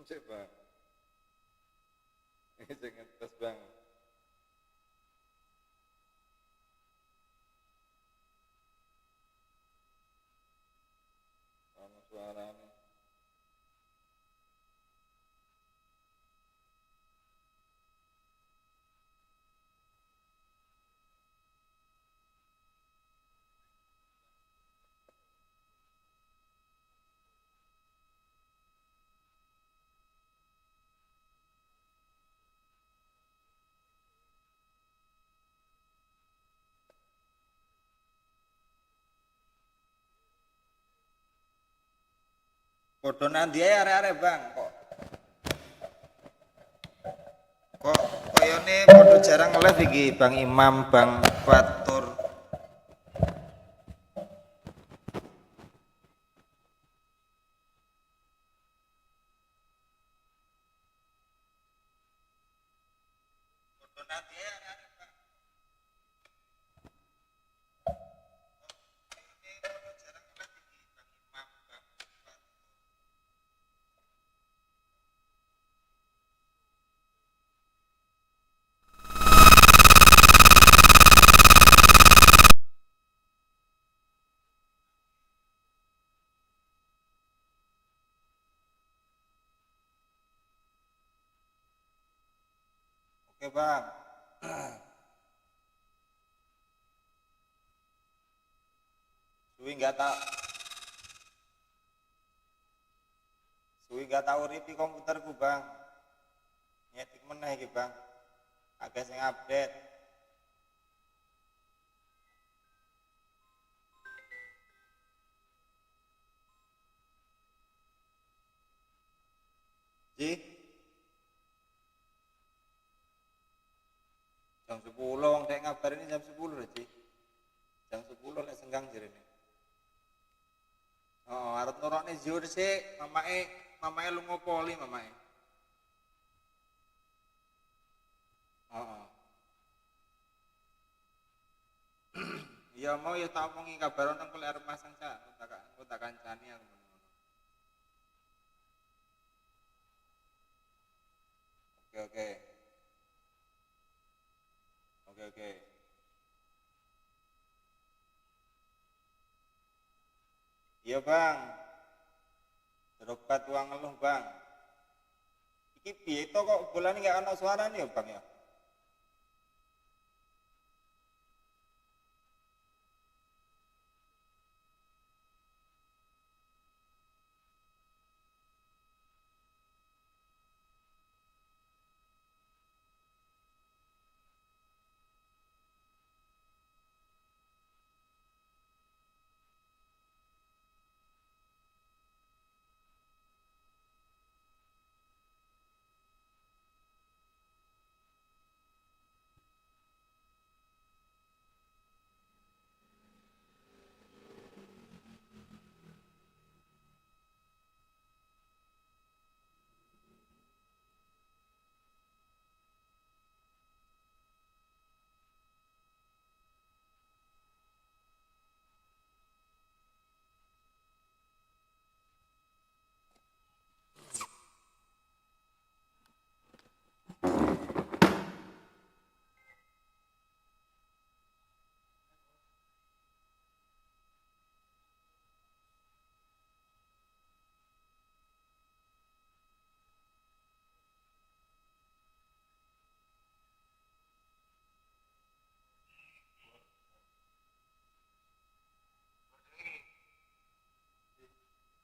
Cek bang, ini jangan tes bang. Sama suaranya. Podo nanti ae arek-arek bang, kok koyone podo jarang live iki Bang Imam, Bang Fatur. Podo nanti ae arek-arek bang. Koyone podo jarang live iki Bang Imam, Bang Fatur. Oke bang. Suwi nggak tahu ripi komputerku bang. Nyetik meneh iki bang. Agak sing update. Ji, jam 10 wong dek ngabar ini jam 10 loh Ji. Jam 10 lek senggang jarene. Oh, arep nurokne Zul sik, mamake lunga poli mamake. Heeh. Ya mau ya tak omongi kabar nang kule arep masang cak, tak kancani aku ngono. Oke oke. Oke oke. Iya bang, berobat uang ngeluh bang. Iki piye to kok bulan nggak ana suarane ya bang ya?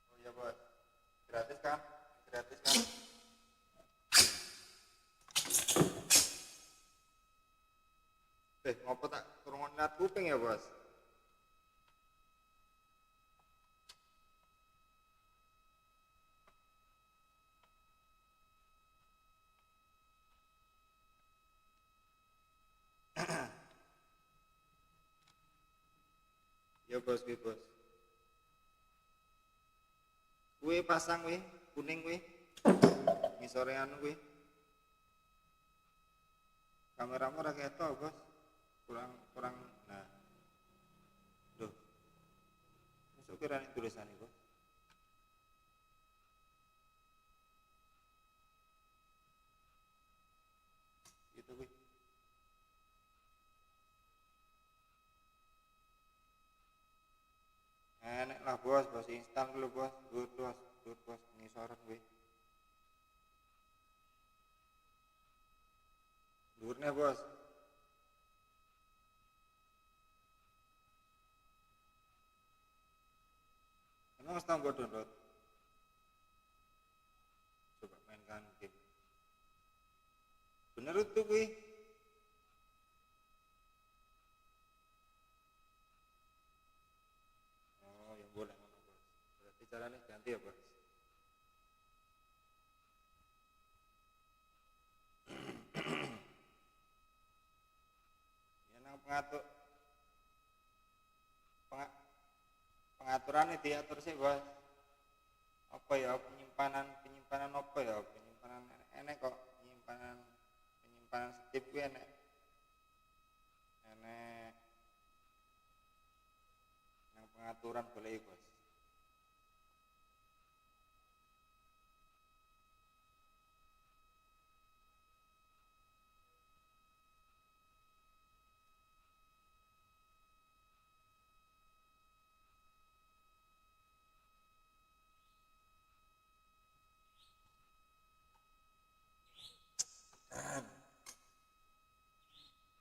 Oh iya bos, gratis kan? Gratis kan? Ngopo tak kurungan liat kuping ya bos? Ya bos, gue bos. Kue pasang kue, kuning kue, ngisore anu kue. Kameramu ora ketok bos, kurang kurang. Nah, duh, masuk kira tulisan itu. Enek lah bos, bos instan dulu bos, dur bos, ngisoran gue. Durnya bos. Emang harus tambah download. Coba mainkan game. Bener itu gue. Oh ya boleh ngono bos. Berarti caranya ganti ya bos. Ya nang pengaturan ini diatur sih bos. Apa ya penyimpanan apa ya penyimpanan enek kok penyimpanan Steam gue enek yang pengaturan boleh bos.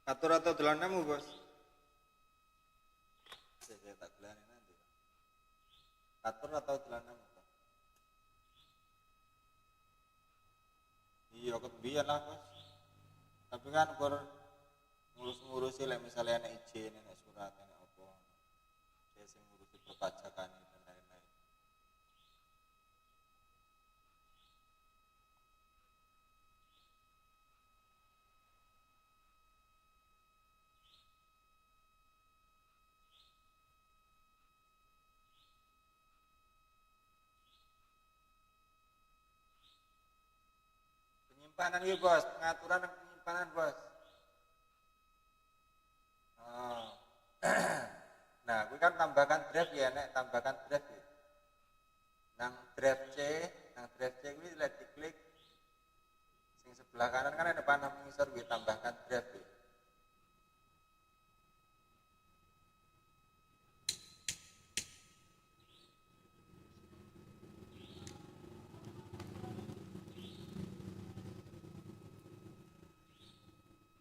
Atur atau dolan nemu bos. Saya tak gelani nanti. Atur atau dolan nemu. Iya kebian lah bos. Tapi kan ngurus-ngurusi lah misalnya enek izin, enek surat, enek apa. Saya sing ngurusi perpajakan dan lain-lain. Penyimpanan ya bos, pengaturan dan penyimpanan bos. Oh. Nah, gue kan tambahkan drive ya, nek tambahkan drive ya. Nang drive C, gue lihat diklik. Sing sebelah kanan kan ada panah mengisor gue tambahkan drive ya.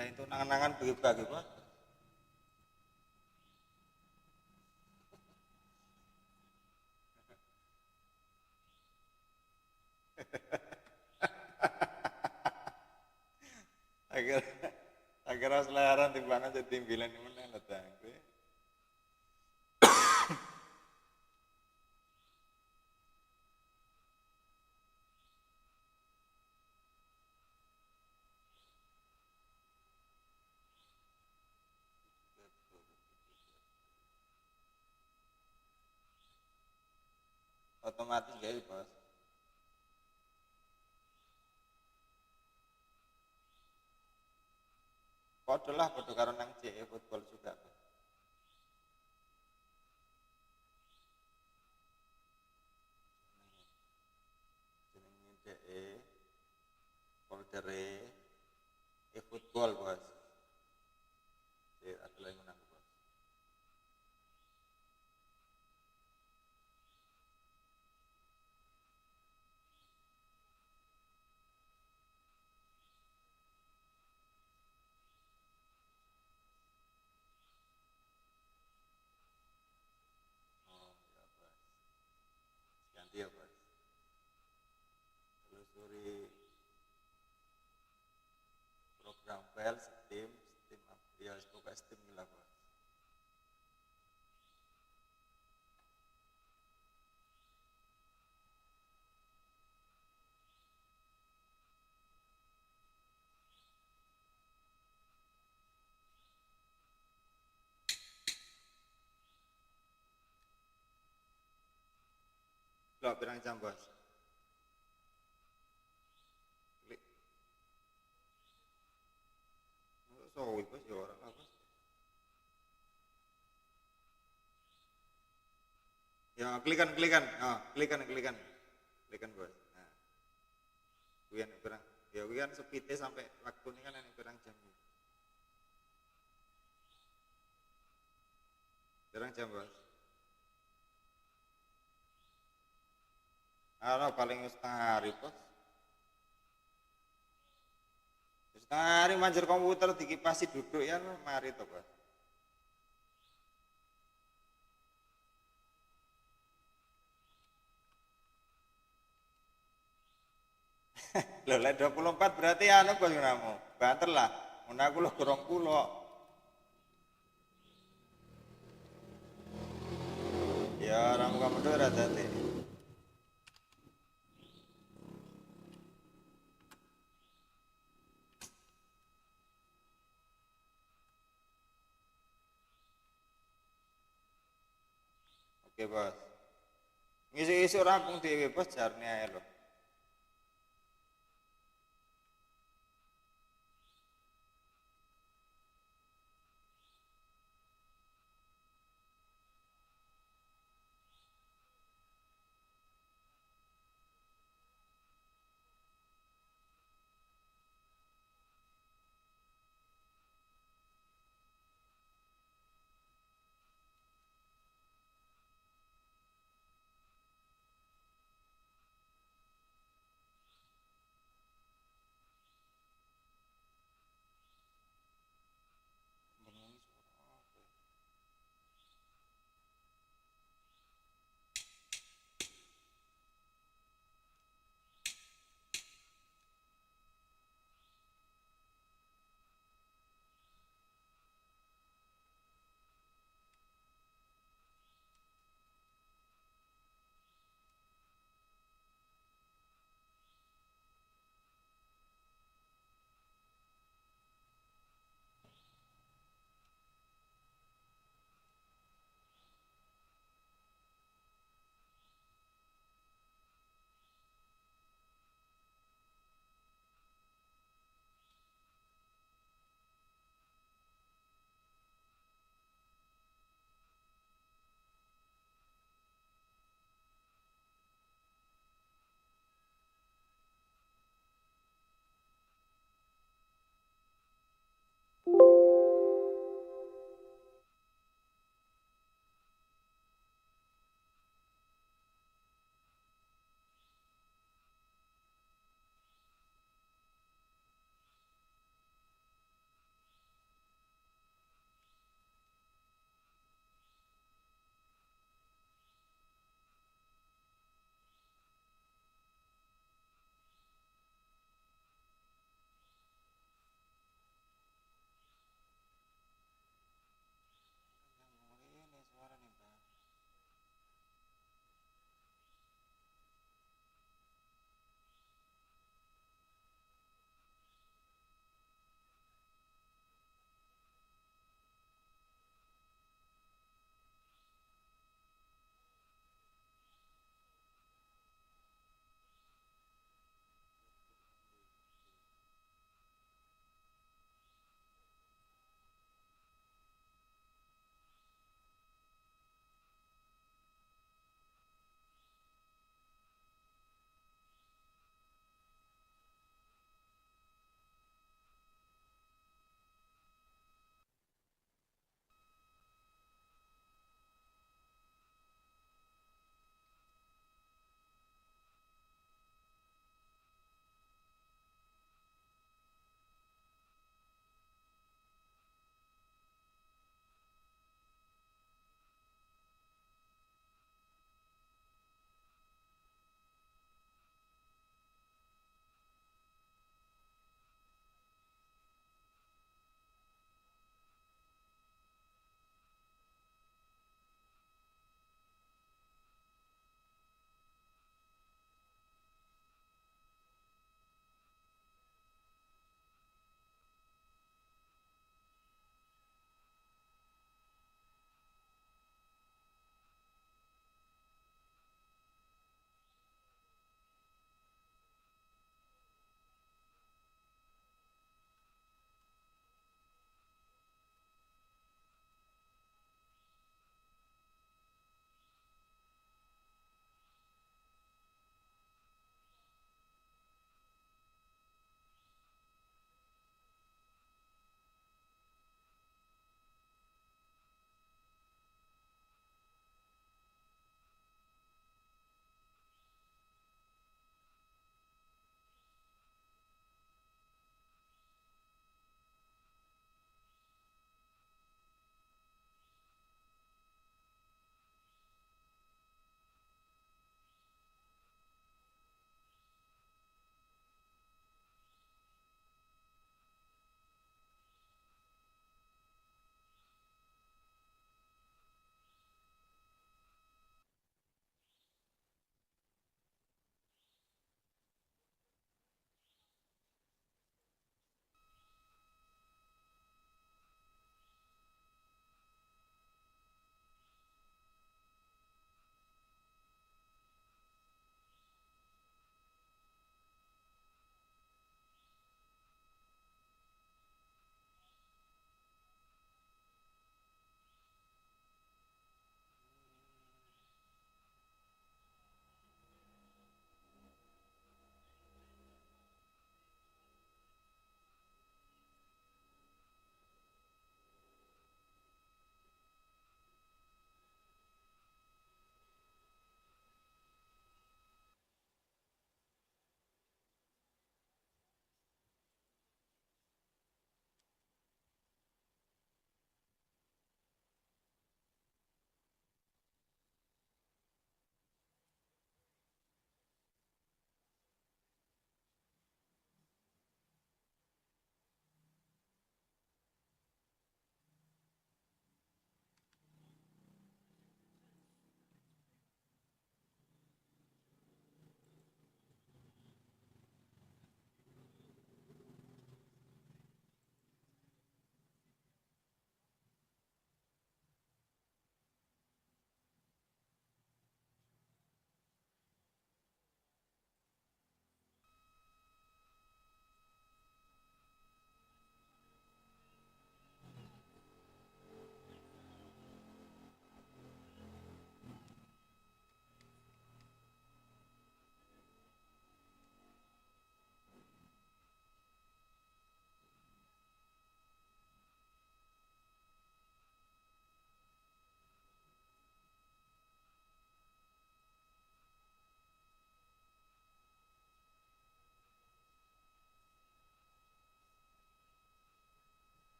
Nah itu nangan-nangan bagi-bagi bos. Agar agar selayaran timbangan jadi timbilan ini mana datang gue. Otomatis gak bos. Kode lah kode karo nang C eFootball juga bos. Jenenge DE folder eFootball bos. Jadi ada lagi menang bos. Oh ya bos. Ganti ya bos. Telusuri program file Steam ya semoga Steam gila bos. Lo pirang jam bos? Klik. So bos ya orang lah bos. Ya klikan. Oh, klikan bos. Nah, kuyan pirang. Ya kuyan sepite sampai waktu ini kan ini pirang jam. Pirang jam bos. paling setengah hari bos. Setengah hari manjer komputer dikipasi duduk ya mari to bos. Loh, lek 24 berarti anu bos namu. Banter lah. Mun aku lho gorong kulo. Ya ramu kamu tuh rada teh. Oke bos. Ngisi-ngisi rampung dhewe bos jarne ae lho.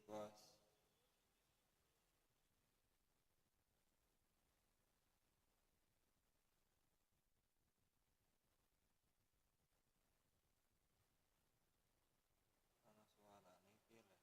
bos. Ana suara nih pilih.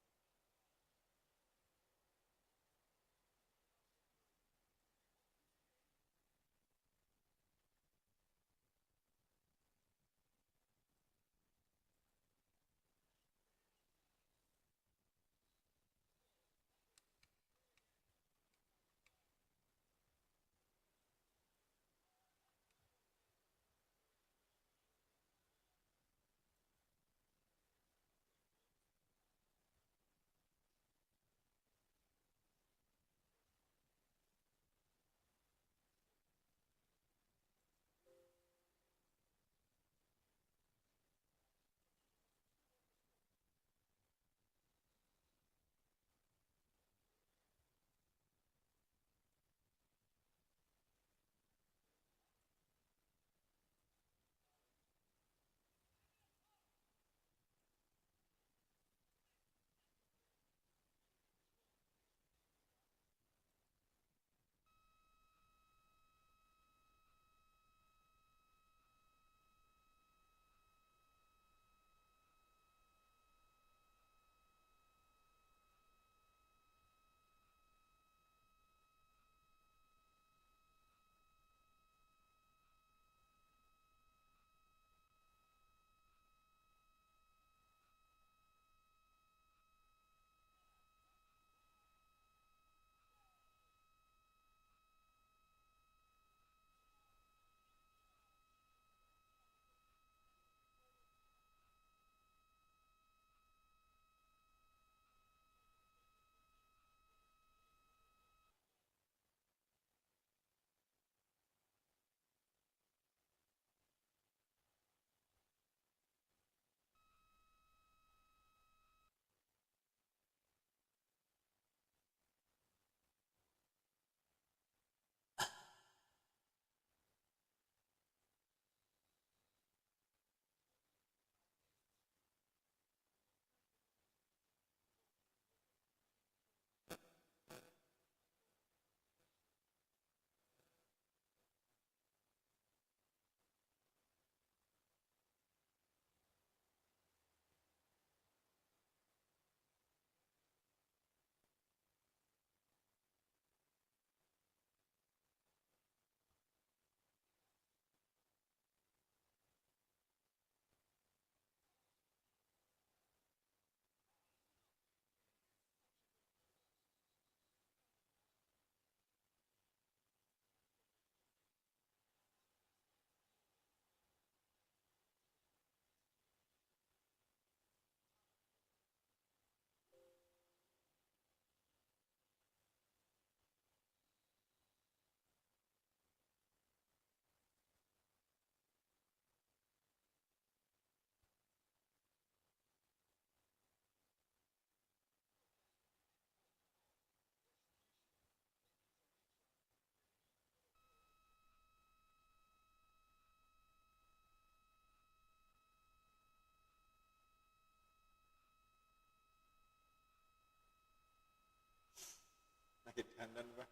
Lagi dandan bang.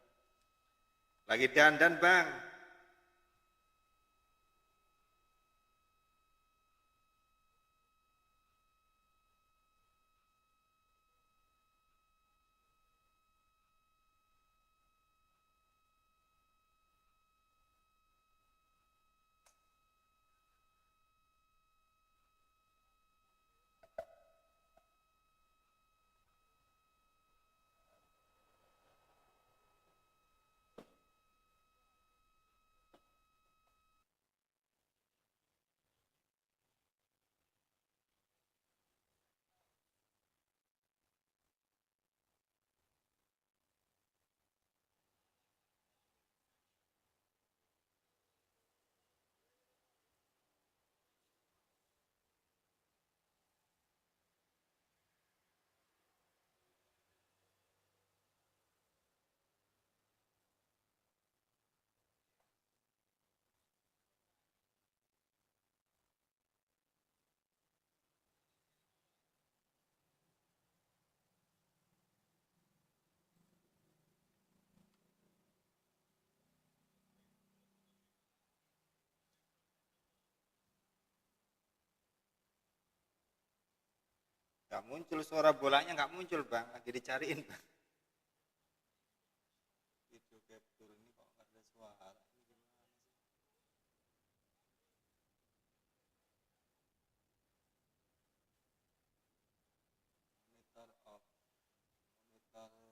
Lagi dandan bang. Nggak muncul, suara bolanya nggak muncul bang, lagi dicariin bang. Video capture ini kok nggak ada suara, ini gimana sih? Monitor off, monitor and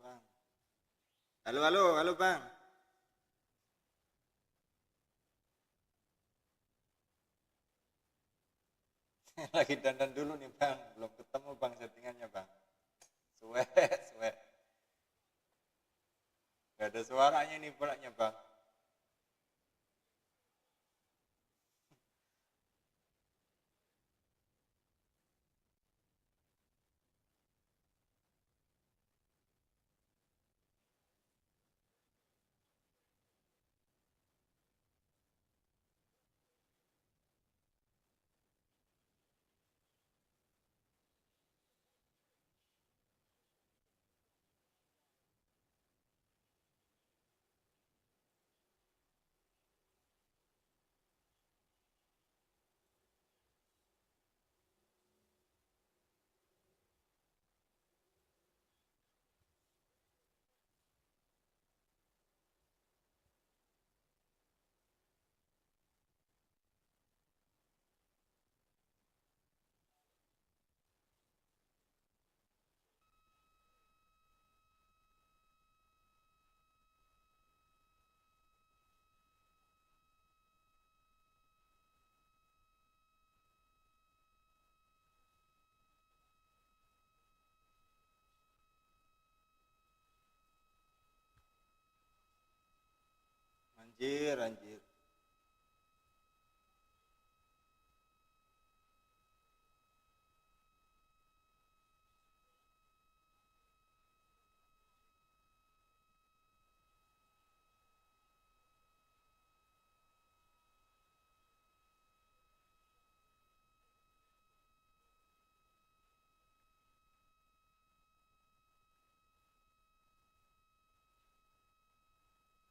bang. Halo, halo, halo bang. Lagi dandan dulu nih bang, belum ketemu bang settingannya bang. Suwe, suwe. Gak ada suaranya nih bolanya bang. Anjir, anjir.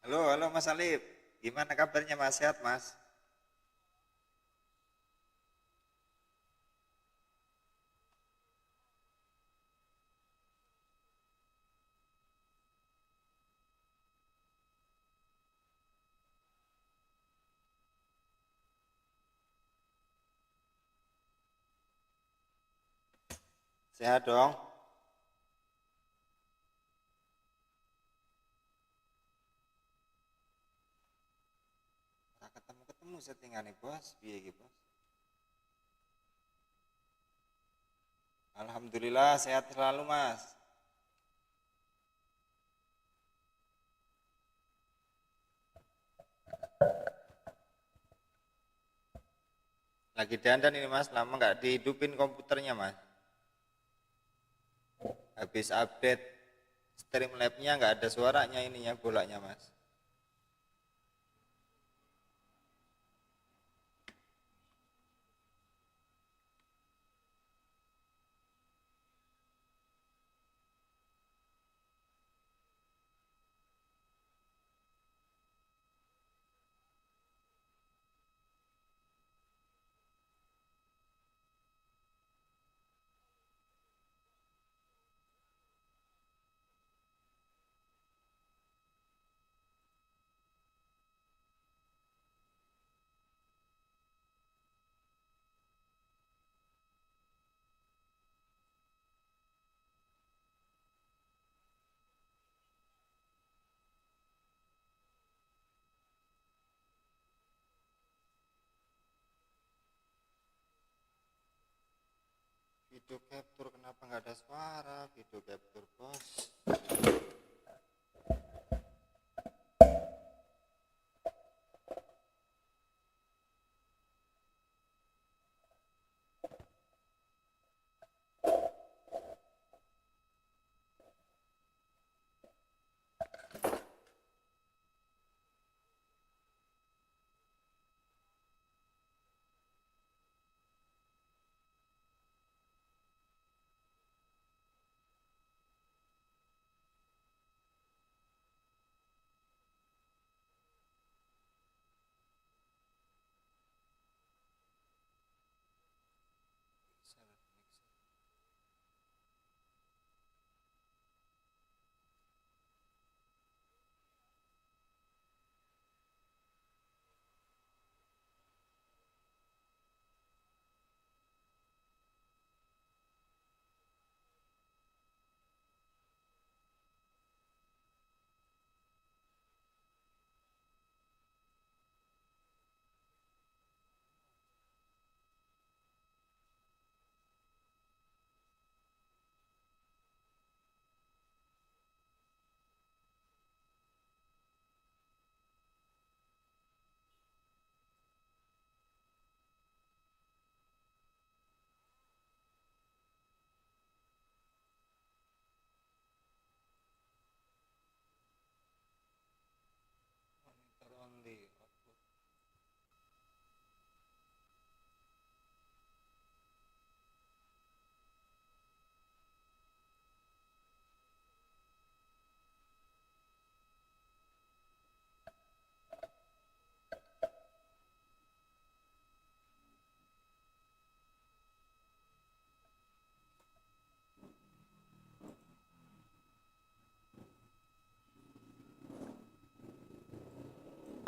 Halo, halo Mas Alif. Gimana kabarnya Mas? Sehat Mas? Sehat dong. Nah, ketemu-ketemu settingannya bos. Piye iki bos? Alhamdulillah sehat selalu Mas. Lagi dandan ini Mas, lama nggak dihidupin komputernya Mas. Habis update Streamlabs-nya nggak ada suaranya ininya bolanya Mas. Video capture kenapa nggak ada suara? Video capture bos.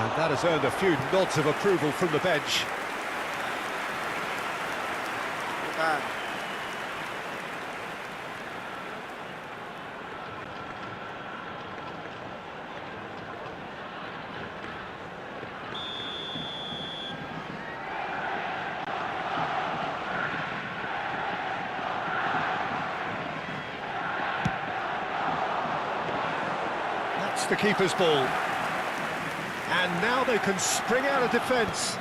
And that has earned a few nods of approval from the bench. Bukan. That's the keeper's ball. And now they can spring out of defence.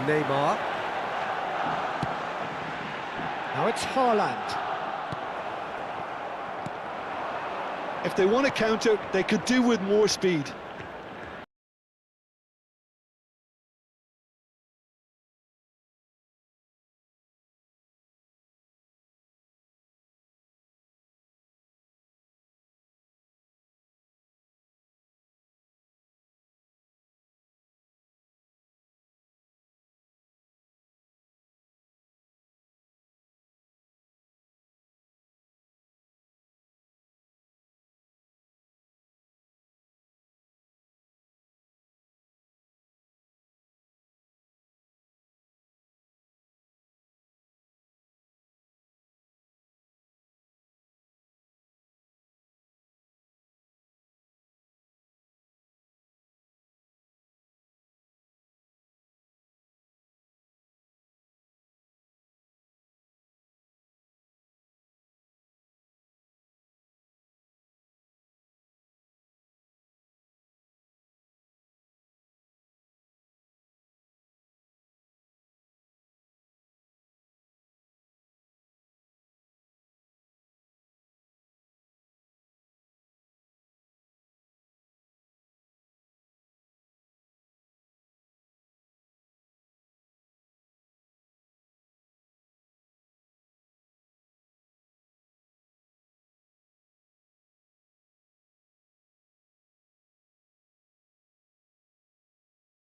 Neymar. Now it's Haaland. If they want to counter, they could do with more speed.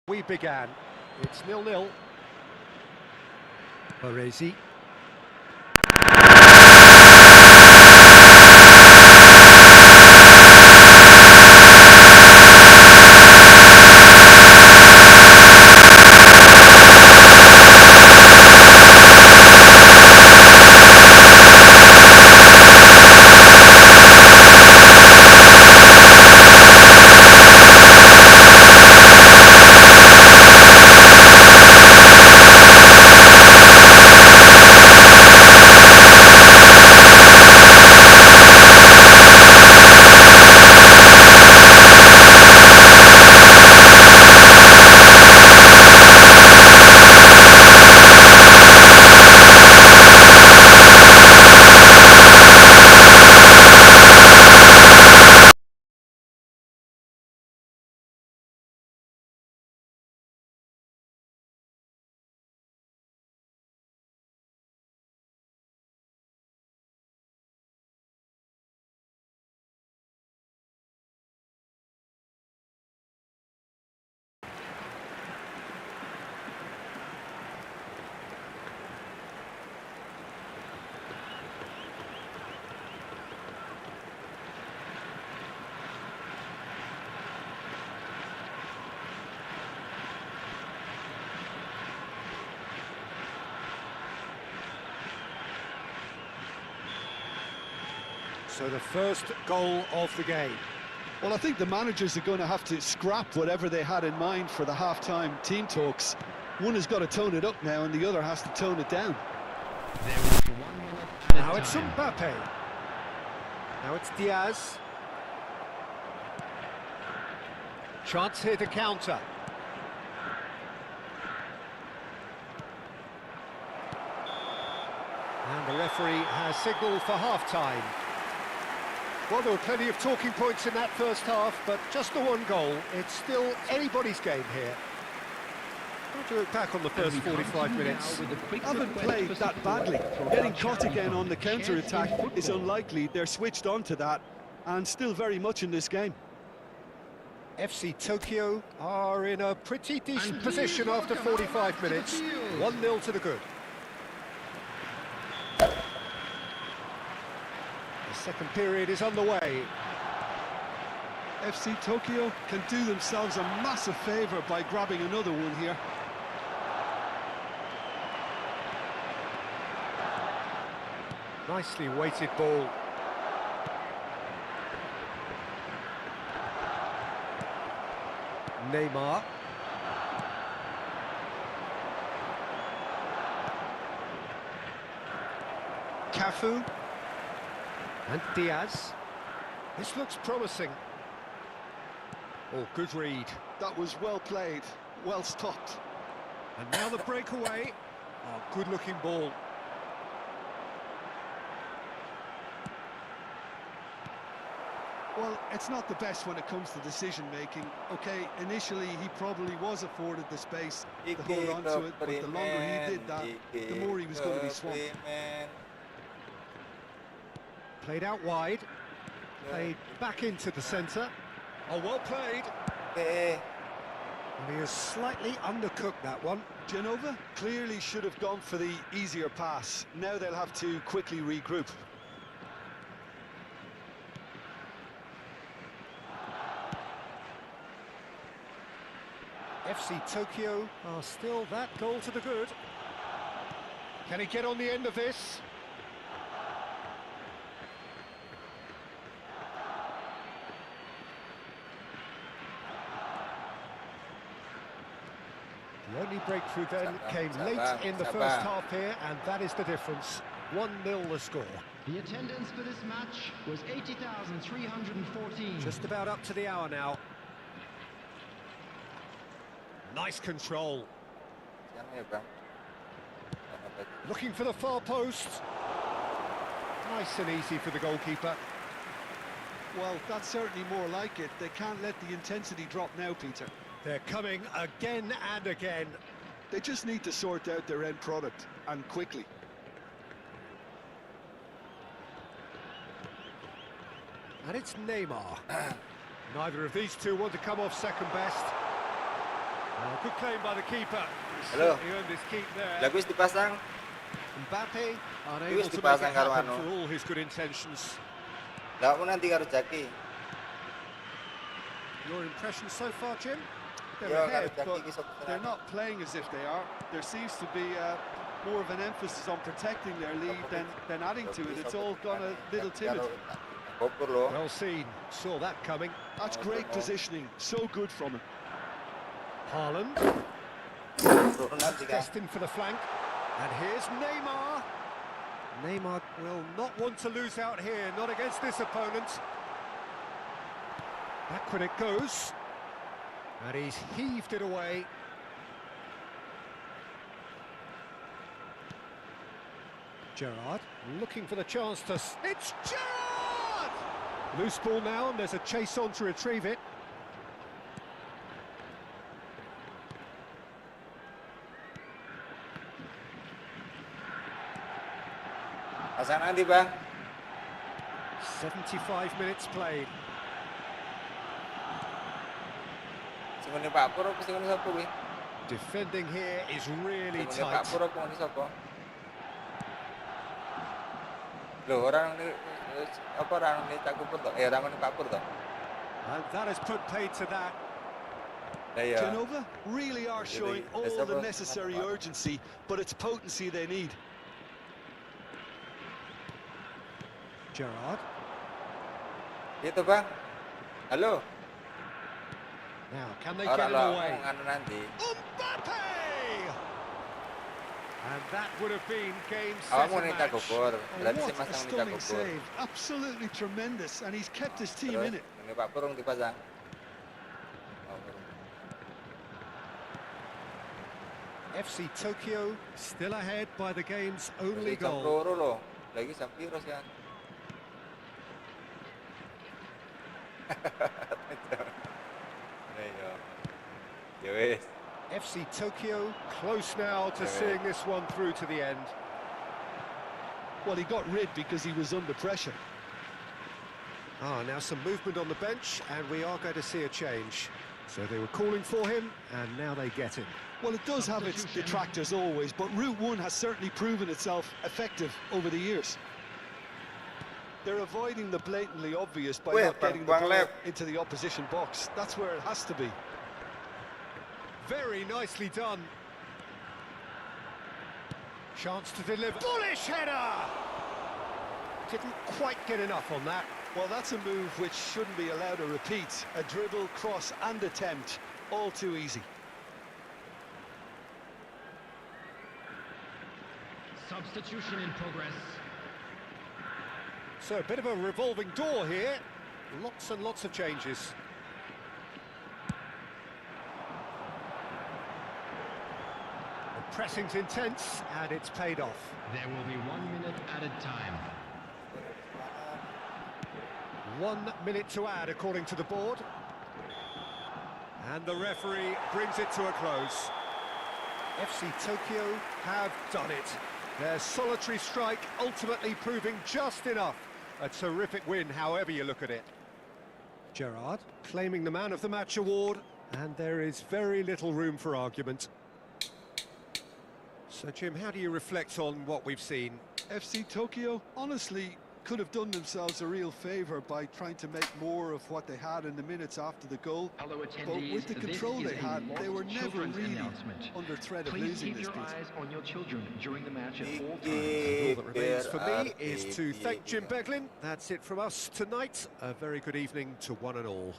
We began. It's 0-0. Baresi. So the first goal of the game. Well, I think the managers are going to have to scrap whatever they had in mind for the half-time team talks. One has got to tone it up now, and the other has to tone it down. Now it's Mbappe. Now it's Diaz. Chance here to counter. And the referee has signalled for half-time. Well, there were plenty of talking points in that first half, but just the one goal. It's still anybody's game here. How to look back on the first 45 minutes. Haven't played that badly. Getting caught again on the counter-attack is unlikely. They're switched on to that, and still very much in this game. FC Tokyo are in a pretty decent position after 45 minutes. 1-0 to the good. The second period is underway. FC Tokyo can do themselves a massive favour by grabbing another one here. Nicely weighted ball. Neymar. Cafu. And Diaz. This looks promising. Oh, good read. That was well played, well stopped. And now the breakaway. Oh, good-looking ball. Well, it's not the best when it comes to decision-making. Okay, initially he probably was afforded the space to hold on to it, but the longer he did that, the more he was going to be swamped. Played out wide. Played back into the centre. Oh, well played. And he has slightly undercooked that one. Genova clearly should have gone for the easier pass. Now they'll have to quickly regroup. FC Tokyo are still that goal to the good. Can he get on the end of this? The only breakthrough then came late in the first half here, and that is the difference. 1-0 the score. The attendance for this match was 80,314. Just about up to the hour now. Nice control. Looking for the far post. Nice and easy for the goalkeeper. Well, that's certainly more like it. They can't let the intensity drop now, Peter. They're coming again and again. They just need to sort out their end product, and quickly. And it's Neymar. Neither of these two want to come off second best. Good claim by the keeper. Halo. He earned his keep there. Lagu wis dipasang. Mbappe unable to make dipasang it karo happen anu. for all his good intentions. Lah aku nanti karo Jaki. Your impression so far, Jim? They're Yo, ahead, karo but Jaki ki they're not playing as if they are. There seems to be more of an emphasis on protecting their lead than adding to it. It's all gone a little timid. Well seen, saw that coming. That's great positioning, so good from him. Haaland, destined for the flank, and here's Neymar. Neymar will not want to lose out here, not against this opponent. Backward it goes, and he's heaved it away. Gerrard looking for the chance to... It's Gerrard! Loose ball now, and there's a chase on to retrieve it. Pasang nanti bang. 75 minutes played. Singone Pak Pur apa singone sapa kuwi? Defending here is really Singone Pak tight. Pur apa ngene sapa? Loh, orang ini apa orang ini Cak Pur toh? Orang ini Pak Pur toh? And that has put paid to that. Lah ya. Genova really are showing all the necessary urgency, but it's potency they need. Gerrard. Itu bang. Halo. Now, can they get it away? Anu nanti. Mbappe! And that would have been game, Awak set, mau and nih Cak match. Pur. Oh, Berarti si what a masang nih Cak stunning Pur. save, absolutely tremendous, and he's kept his team in it. Ini Pak Pur dipasang. FC Tokyo still ahead by the game's only goal. Loro loh. Lagi Sampiro sih. Yes. FC Tokyo close now to seeing this one through to the end. Well, he got rid because he was under pressure. Now some movement on the bench, and we are going to see a change. So they were calling for him, and now they get him. Well, it does have its detractors always, but Route 1 has certainly proven itself effective over the years. They're avoiding the blatantly obvious by Wih, not getting the Bang ball Lep. into the opposition box. That's where it has to be. Very nicely done. Chance to deliver. Bullish header! Didn't quite get enough on that. Well, that's a move which shouldn't be allowed to repeat. A dribble, cross and attempt. All too easy. Substitution in progress. So a bit of a revolving door here. Lots and lots of changes. The pressing's intense and it's paid off. There will be 1 minute added time. 1 minute to add according to the board. And the referee brings it to a close. FC Tokyo have done it. Their solitary strike ultimately proving just enough. A terrific win, however you look at it. Gerrard claiming the Man of the Match award, and there is very little room for argument. So, Jim, how do you reflect on what we've seen? FC Tokyo, honestly, could have done themselves a real favour by trying to make more of what they had in the minutes after the goal. Hello, But attendees. with the control This they is a had, they were lost never children's really announcement. under threat of Please losing keep this your piece. eyes on your children during the match at all times. All that remains for me is to thank Jim Beglin. That's it from us tonight. A very good evening to one and all.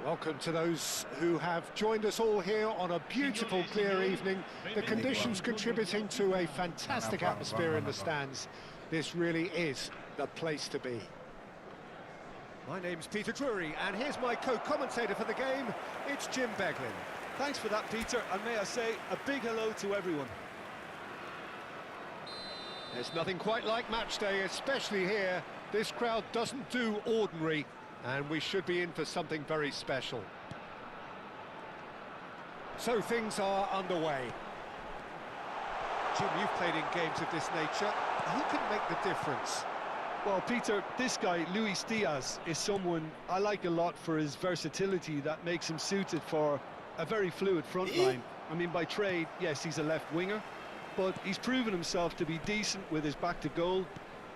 Welcome to those who have joined us all here on a beautiful, clear evening. The conditions contributing to a fantastic atmosphere in the stands. This really is the place to be. My name's Peter Drury, and here's my co-commentator for the game. It's Jim Beglin. Thanks for that, Peter, and may I say a big hello to everyone. There's nothing quite like match day, especially here. This crowd doesn't do ordinary, and we should be in for something very special. So things are underway. Jim, you've played in games of this nature. Who can make the difference? Well, Peter, this guy, Luis Diaz, is someone I like a lot for his versatility that makes him suited for a very fluid front line. I mean, by trade, yes, he's a left winger, but he's proven himself to be decent with his back to goal,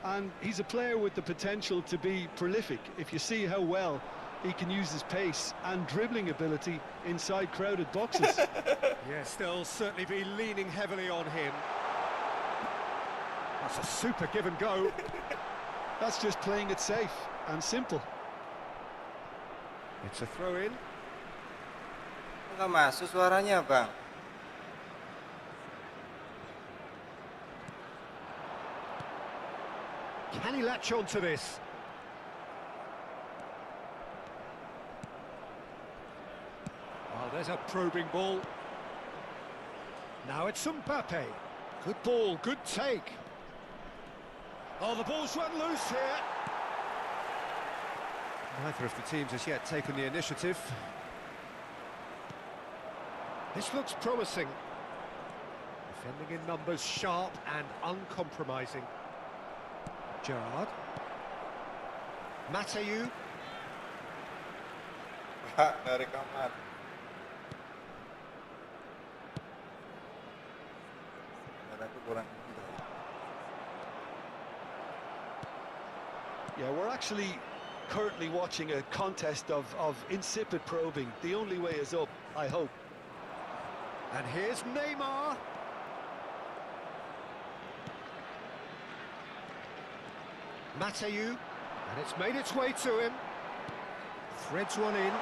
and he's a player with the potential to be prolific if you see how well he can use his pace and dribbling ability inside crowded boxes. Yes, they'll certainly be leaning heavily on him. That's a super give and go. That's just playing it safe and simple. It's a throw-in. Nggak masuk suaranya, Bang. Can he latch on to this? There's a probing ball. Now it's Mbappe. Good ball, good take. Oh, the ball's run loose here. Neither of the teams has yet taken the initiative. This looks promising. Defending in numbers, sharp and uncompromising. Gerrard. Mateu. Dari kamar. Aku kurang. Yeah, we're actually currently watching a contest of insipid probing. The only way is up, I hope. And here's Neymar. Mateu, and it's made its way to him. Threads one in.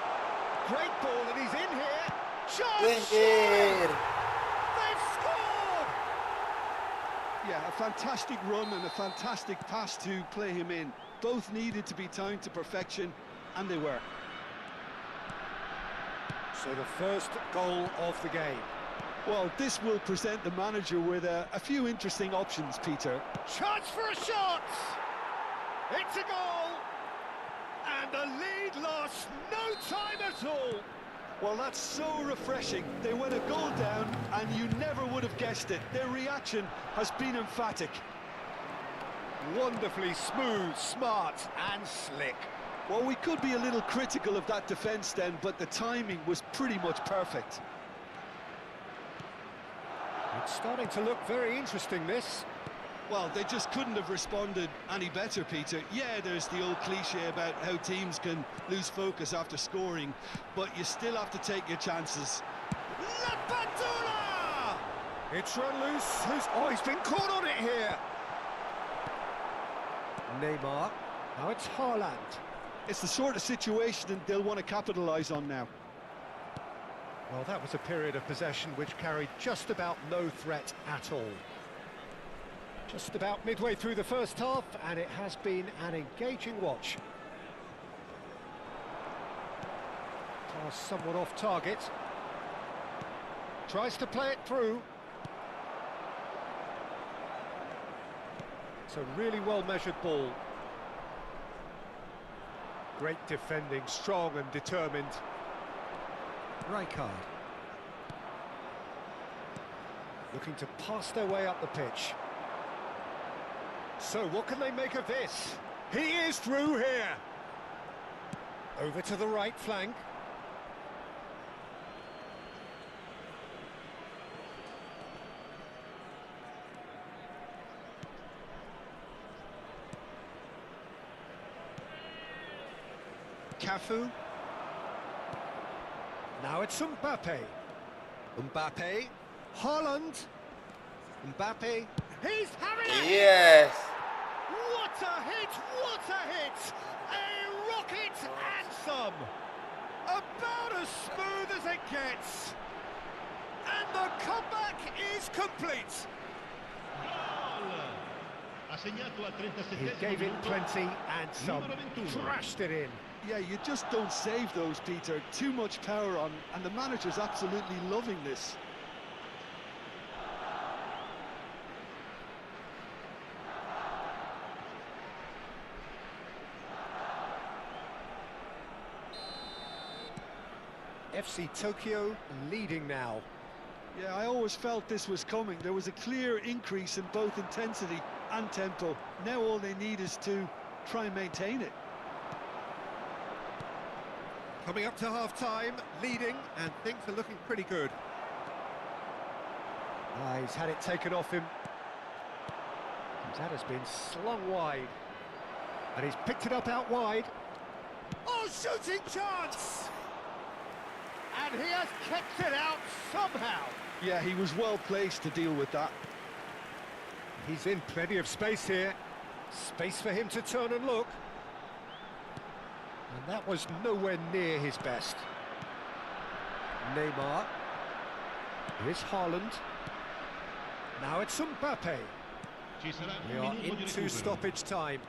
Great ball, and he's in here. Chance! They've scored! Yeah, a fantastic run and a fantastic pass to play him in. Both needed to be timed to perfection, and they were. So the first goal of the game. Well, this will present the manager with a few interesting options, Peter. Chance for a shot! It's a goal! And the lead lost no time at all! Well, that's so refreshing. They went a goal down, and you never would have guessed it. Their reaction has been emphatic. Wonderfully smooth, smart and slick. Well, we could be a little critical of that defence then, but the timing was pretty much perfect. It's starting to look very interesting, this. Well, they just couldn't have responded any better, Peter. Yeah, there's the old cliche about how teams can lose focus after scoring, but you still have to take your chances. La Padula! It's run loose. Oh, he's been caught on it here. Neymar. Now it's Haaland. It's the sort of situation they'll want to capitalise on now. Well, that was a period of possession which carried just about no threat at all. Just about midway through the first half, and it has been an engaging watch. Pass somewhat off target. Tries to play it through. It's a really well-measured ball. Great defending, strong and determined. Rijkaard. Looking to pass their way up the pitch. So what can they make of this? He is through here. Over to the right flank. Cafu. Now it's Mbappe. Mbappe. Haaland. Mbappe. He's having it! Yes. What a hit! What a hit! A rocket and some! About as smooth as it gets! And the comeback is complete! He gave it plenty and some, thrashed it in. Yeah, you just don't save those, Peter. Too much power on, and the manager's absolutely loving this. FC Tokyo leading now. Yeah, I always felt this was coming. There was a clear increase in both intensity and tempo. Now all they need is to try and maintain it. Coming up to half-time, leading, and things are looking pretty good. He's had it taken off him. That has been slung wide. And he's picked it up out wide. Oh, shooting chance! And he has kept it out somehow. Yeah, he was well placed to deal with that. He's in plenty of space here. Space for him to turn and look. And that was nowhere near his best. Neymar. Here's Haaland. Now it's Mbappe. We are into stoppage time.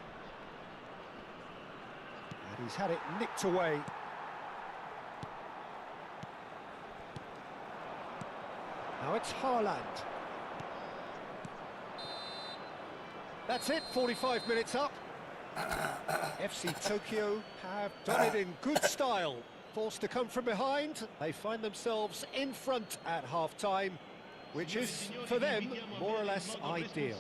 And he's had it nicked away. Now it's Haaland. That's it, 45 minutes up. FC Tokyo have done it in good style. Forced to come from behind, they find themselves in front at half-time, which is, for them, more or less ideal.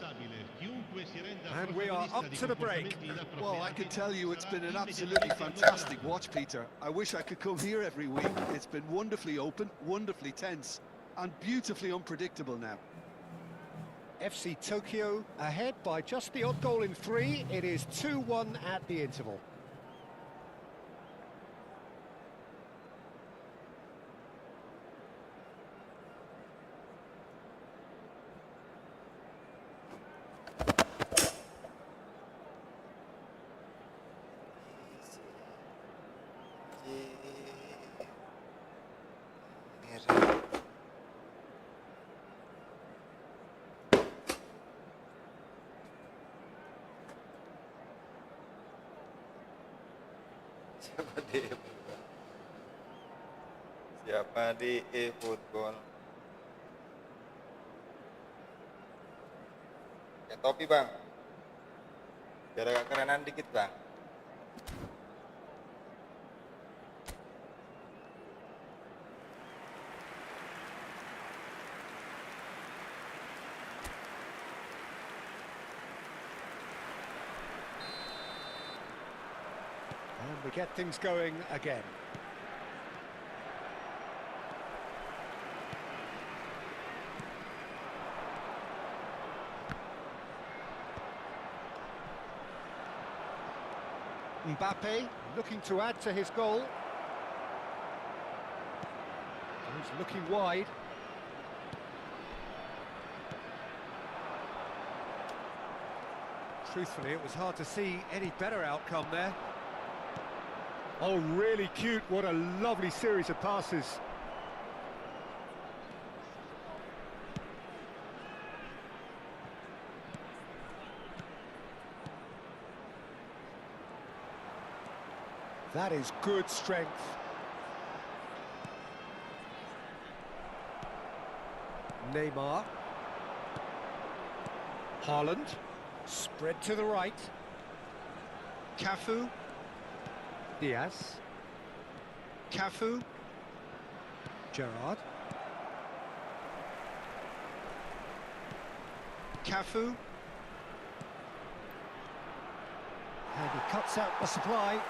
And we are up to the break. Well, I can tell you it's been an absolutely fantastic watch, Peter. I wish I could come here every week. It's been wonderfully open, wonderfully tense, and beautifully unpredictable now. FC Tokyo ahead by just the odd goal in 3. It is 2-1 at the interval. Siapa di eFootball? Ya topi bang, biar agak kerenan dikit bang. And we get things going again. Mbappe looking to add to his goal. He's looking wide. Truthfully, it was hard to see any better outcome there. Oh, really cute. What a lovely series of passes. That is good strength. Neymar. Haaland. Spread to the right. Cafu. Diaz. Cafu. Gerrard. Cafu. And he cuts out the supply.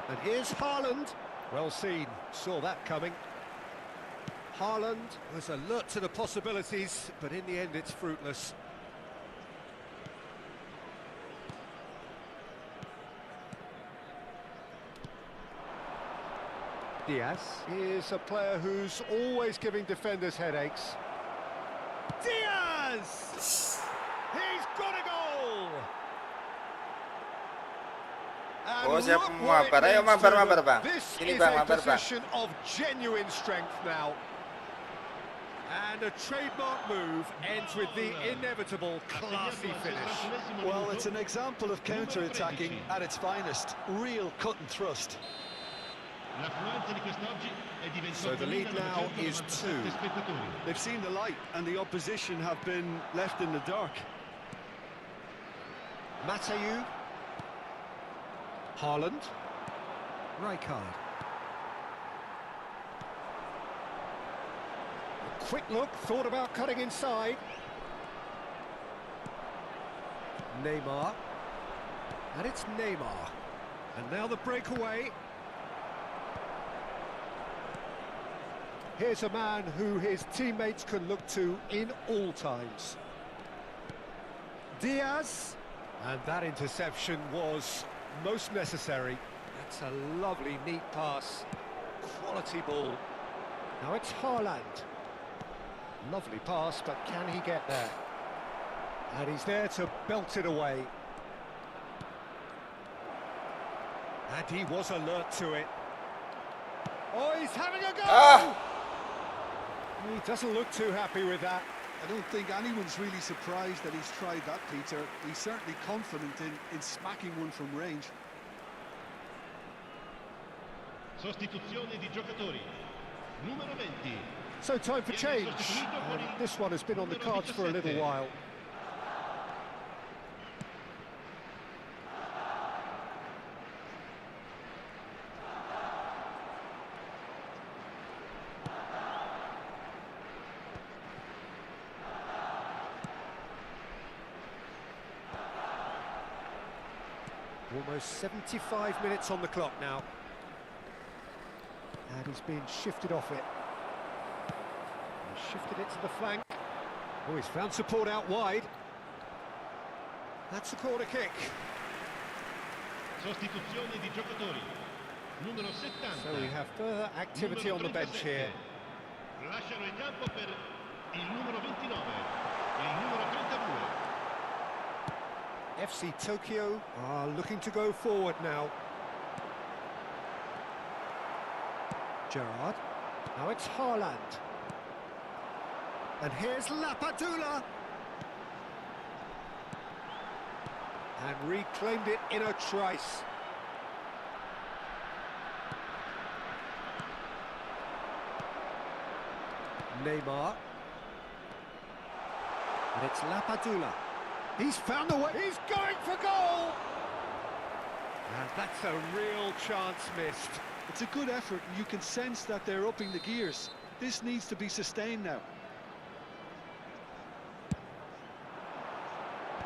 And here's Haaland. Well seen, saw that coming. Haaland was alert to the possibilities, but in the end it's fruitless. Diaz is a player who's always giving defenders headaches. Diaz! He's got a goal! Oh, siap mabar. Ayo mabar bang. Ini bang, mabar bang. Position of genuine strength now. And a trademark move ends with the inevitable classy finish. Well, it's an example of counter-attacking at its finest. Real cut and thrust. So the lead now is 2. They've seen the light and the opposition have been left in the dark. Matayu. Haaland. Rijkaard. A quick look, thought about cutting inside. Neymar. And it's Neymar. And now the breakaway. Here's a man who his teammates can look to in all times. Diaz. And that interception was most necessary. That's a lovely, neat pass. Quality ball. Now it's Haaland. Lovely pass, but can he get there? And he's there to belt it away. And he was alert to it. Oh, he's having a go! He doesn't look too happy with that. I don't think anyone's really surprised that he's tried that, Peter. He's certainly confident in smacking one from range. Sostituzione di giocatori. Numero 20. So time for change, and this one has been on the cards for a little while. Almost 75 minutes on the clock now. And he's been shifted off it. He's shifted it to the flank. Oh, he's found support out wide. That's the corner kick. Sostituzione di giocatori. Numero 70. So we have further activity on the bench here. Lasciano il campo per il numero 29 e il numero 32. FC Tokyo are looking to go forward now. Gerrard. Now it's Haaland. And here's Lapadula. And reclaimed it in a trice. Neymar. And it's Lapadula. He's found a way. He's going for goal. And that's a real chance missed. It's a good effort, and you can sense that they're upping the gears. This needs to be sustained now.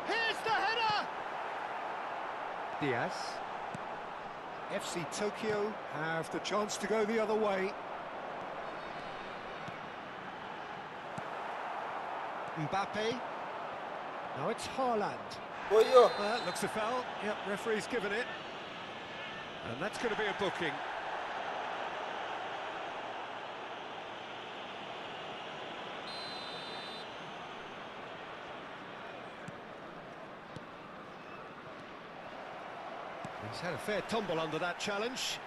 Here's the header! Diaz. FC Tokyo have the chance to go the other way. Mbappe. Now it's Haaland. That looks a foul. Yep, referee's given it. And that's going to be a booking. He's had a fair tumble under that challenge.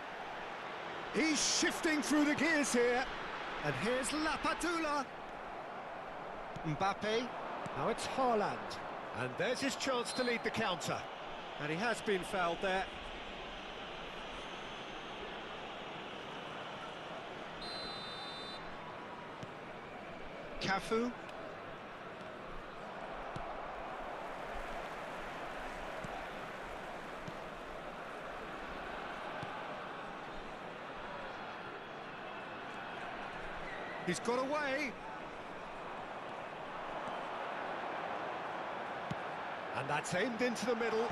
He's shifting through the gears here. And here's Lapadula. Mbappe. Now it's Haaland. And there's his chance to lead the counter. And he has been fouled there. Cafu. He's got away. And that's aimed into the middle.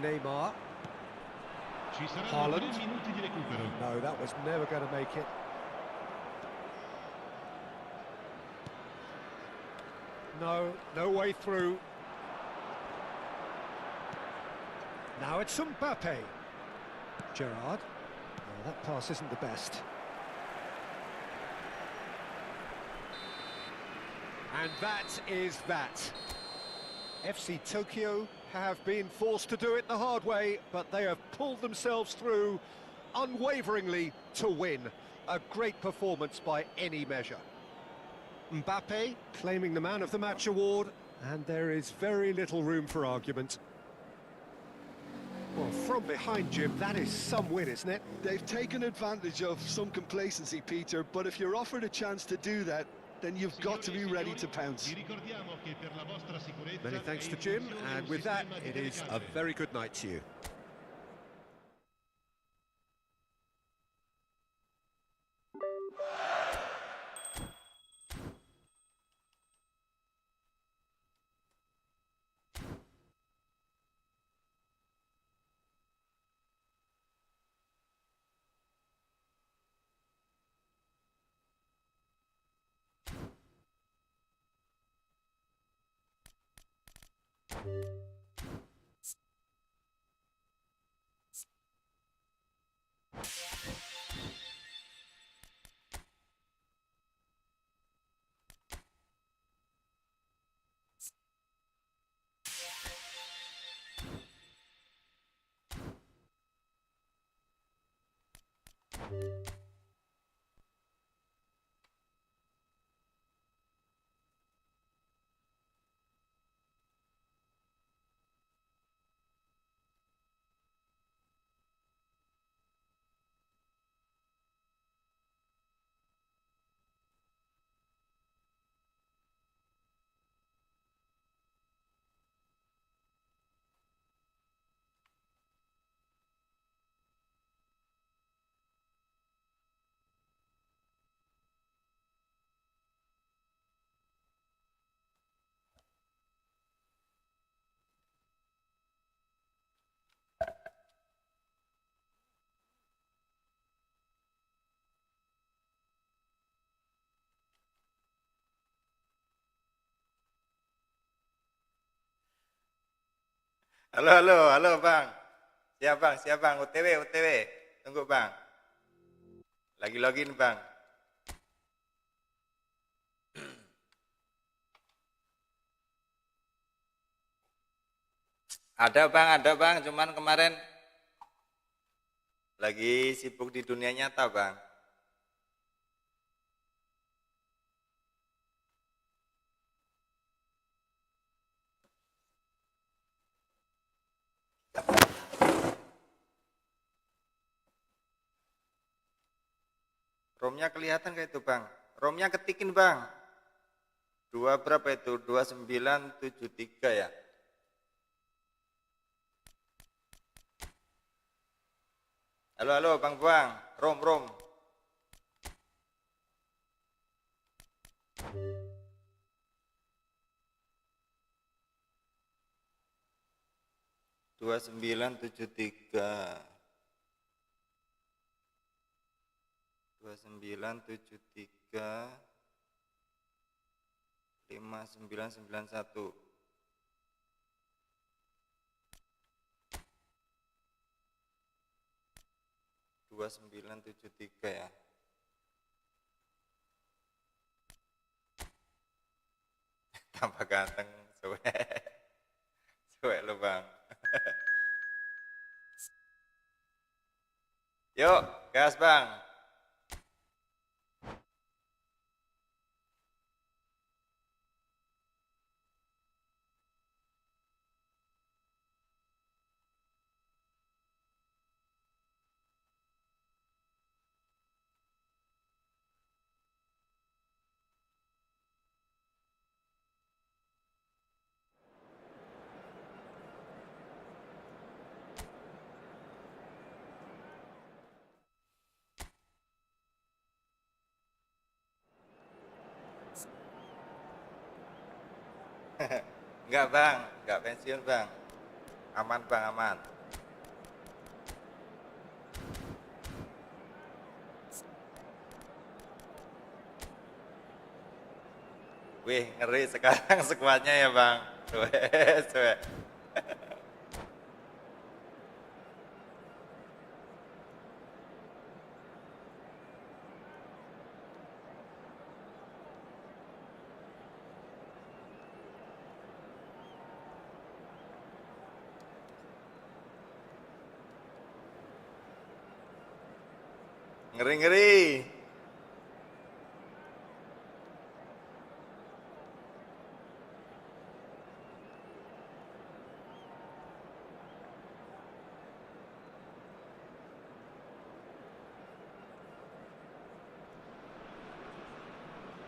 Neymar. Ci saranno Haaland. 3 minuti di recupero. No, that was never going to make it. No way through. Now it's Mbappe. Gerrard. Oh, that pass isn't the best. And that is that. FC Tokyo have been forced to do it the hard way, but they have pulled themselves through unwaveringly to win. A great performance by any measure. Mbappe claiming the Man of the Match award, and there is very little room for argument. Well, from behind, Jim, that is some win, isn't it? They've taken advantage of some complacency, Peter, but if you're offered a chance to do that, then you've got to be ready to pounce. Many thanks to Jim, and with that, it is a very good night to you. Halo bang. Siap bang, OTW. Tunggu bang. Lagi login bang. Ada bang, cuman kemarin lagi sibuk di dunia nyata bang. ROM-nya kelihatan kayak itu bang. ROM-nya ketikin bang. Berapa itu? 2973 ya. Halo bang Buang. ROM. 2973 5991. Dua 2973 ya. Tambah ganteng, suwe lo bang. Yuk, gas bang. Enggak bang, enggak pensiun bang. Aman bang, aman. Wih, ngeri sekarang skuadnya ya bang. Suwe. Ngeri.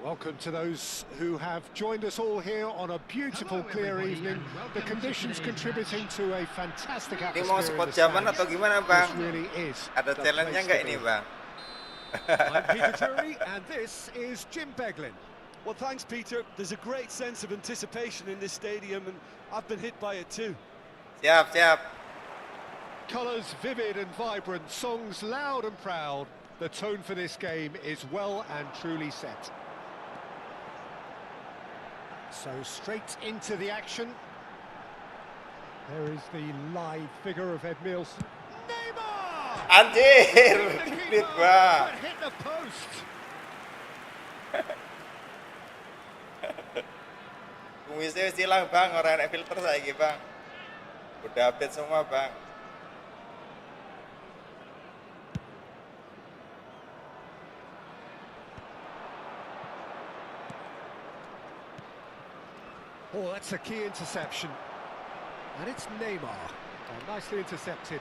Welcome to those who have joined us all here on a beautiful, clear evening. The conditions contributing to a fantastic Ini mau atmosphere in spot the jaman stands. atau gimana bang? This really is Ada the challenge-nya place nggak to ini be. bang? I'm Peter Drury, and this is Jim Beglin. Well, thanks, Peter. There's a great sense of anticipation in this stadium, and I've been hit by it too. Siap. Colours vivid and vibrant, songs loud and proud. The tone for this game is well and truly set. So straight into the action. There is the live figure of Ed Milson. Neymar! Anjir, The hit keeper, bang. but hit the post. Kumisnya silang bang, orang enak filter saiki bang. Udah update semua bang. Oh, that's a key interception. And it's Neymar. Oh, nicely intercepted.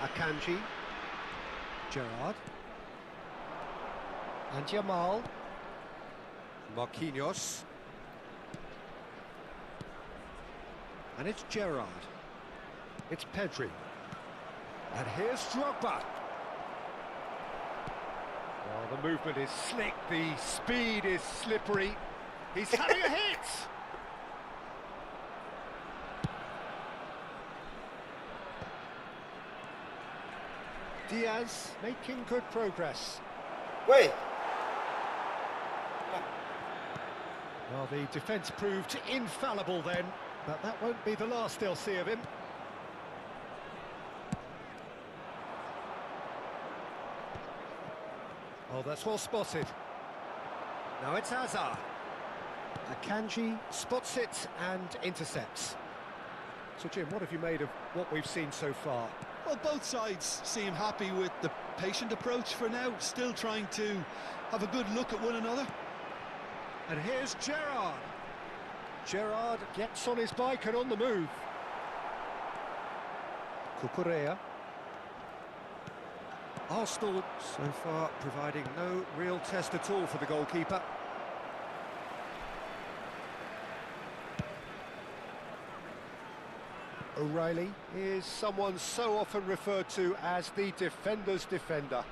Akanji. Gerrard. And Jamal. Marquinhos. And it's Gerrard. It's Pedri. And here's Drogba. Well, the movement is slick, the speed is slippery. He's having a hit! Diaz making good progress. Woi, Well, the defence proved infallible then. But that won't be the last they'll see of him. Oh, that's well spotted. Now it's Hazard. Akanji spots it and intercepts. So Jim, what have you made of what we've seen so far? Well, both sides seem happy with the patient approach for now, still trying to have a good look at one another. And here's Gerrard. Gerrard gets on his bike and on the move. Cucurella. Arsenal so far providing no real test at all for the goalkeeper. O'Reilly is someone so often referred to as the defender's defender.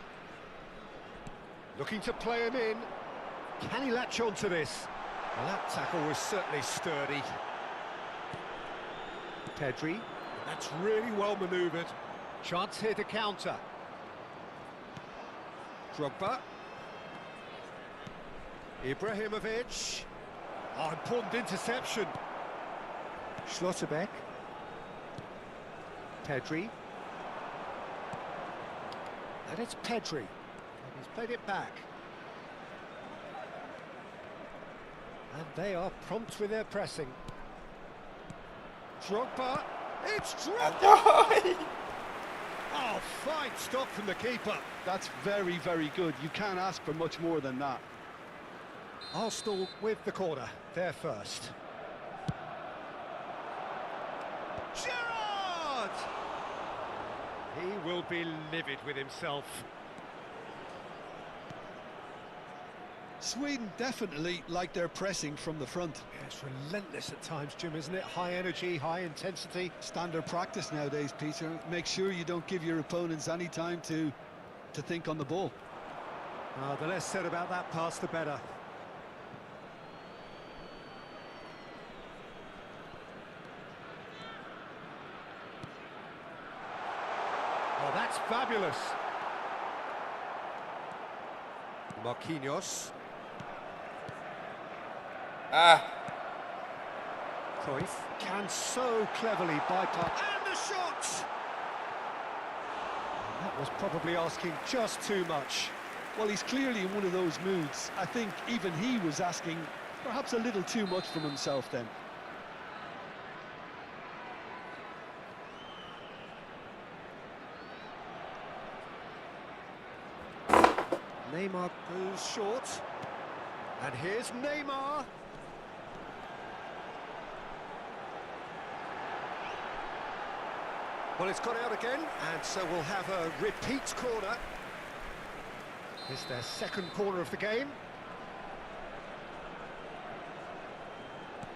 Looking to play him in. Can he latch on to this? Well, that tackle was certainly sturdy. Pedri, that's really well manoeuvred. Chance here to counter. Drogba. Ibrahimovic. Oh, important interception. Schlotterbeck. Pedri. And it's Pedri. And he's played it back. And they are prompt with their pressing. Drogba. It's Drogba! Oh, fine stop from the keeper. That's very, very good. You can't ask for much more than that. Arsenal with the corner. They're first. Gerrard! He will be livid with himself. Sweden definitely like their pressing from the front. Yeah, it's relentless at times, Jim, isn't it? High energy, high intensity. Standard practice nowadays, Peter. Make sure you don't give your opponents any time to think on the ball. The less said about that pass, the better. Oh, that's fabulous. Marquinhos. Cruyff can so cleverly bypass. And the shot! That was probably asking just too much. Well, he's clearly in one of those moods. I think even he was asking perhaps a little too much from himself then. Neymar goes short. And here's Neymar. Well, it's gone out again, and so we'll have a repeat corner. It's their second corner of the game.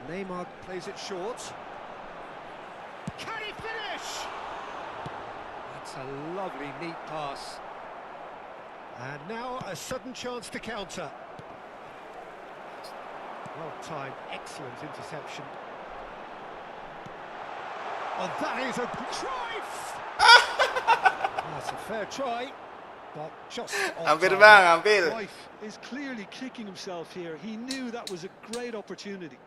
Neymar plays it short. Can he finish? That's a lovely, neat pass. And now a sudden chance to counter. Well timed, excellent interception. Oh, that is a try! That's a fair try, but just on Hampir target. bang, hampir. Cruyff is clearly kicking himself here. He knew that was a great opportunity.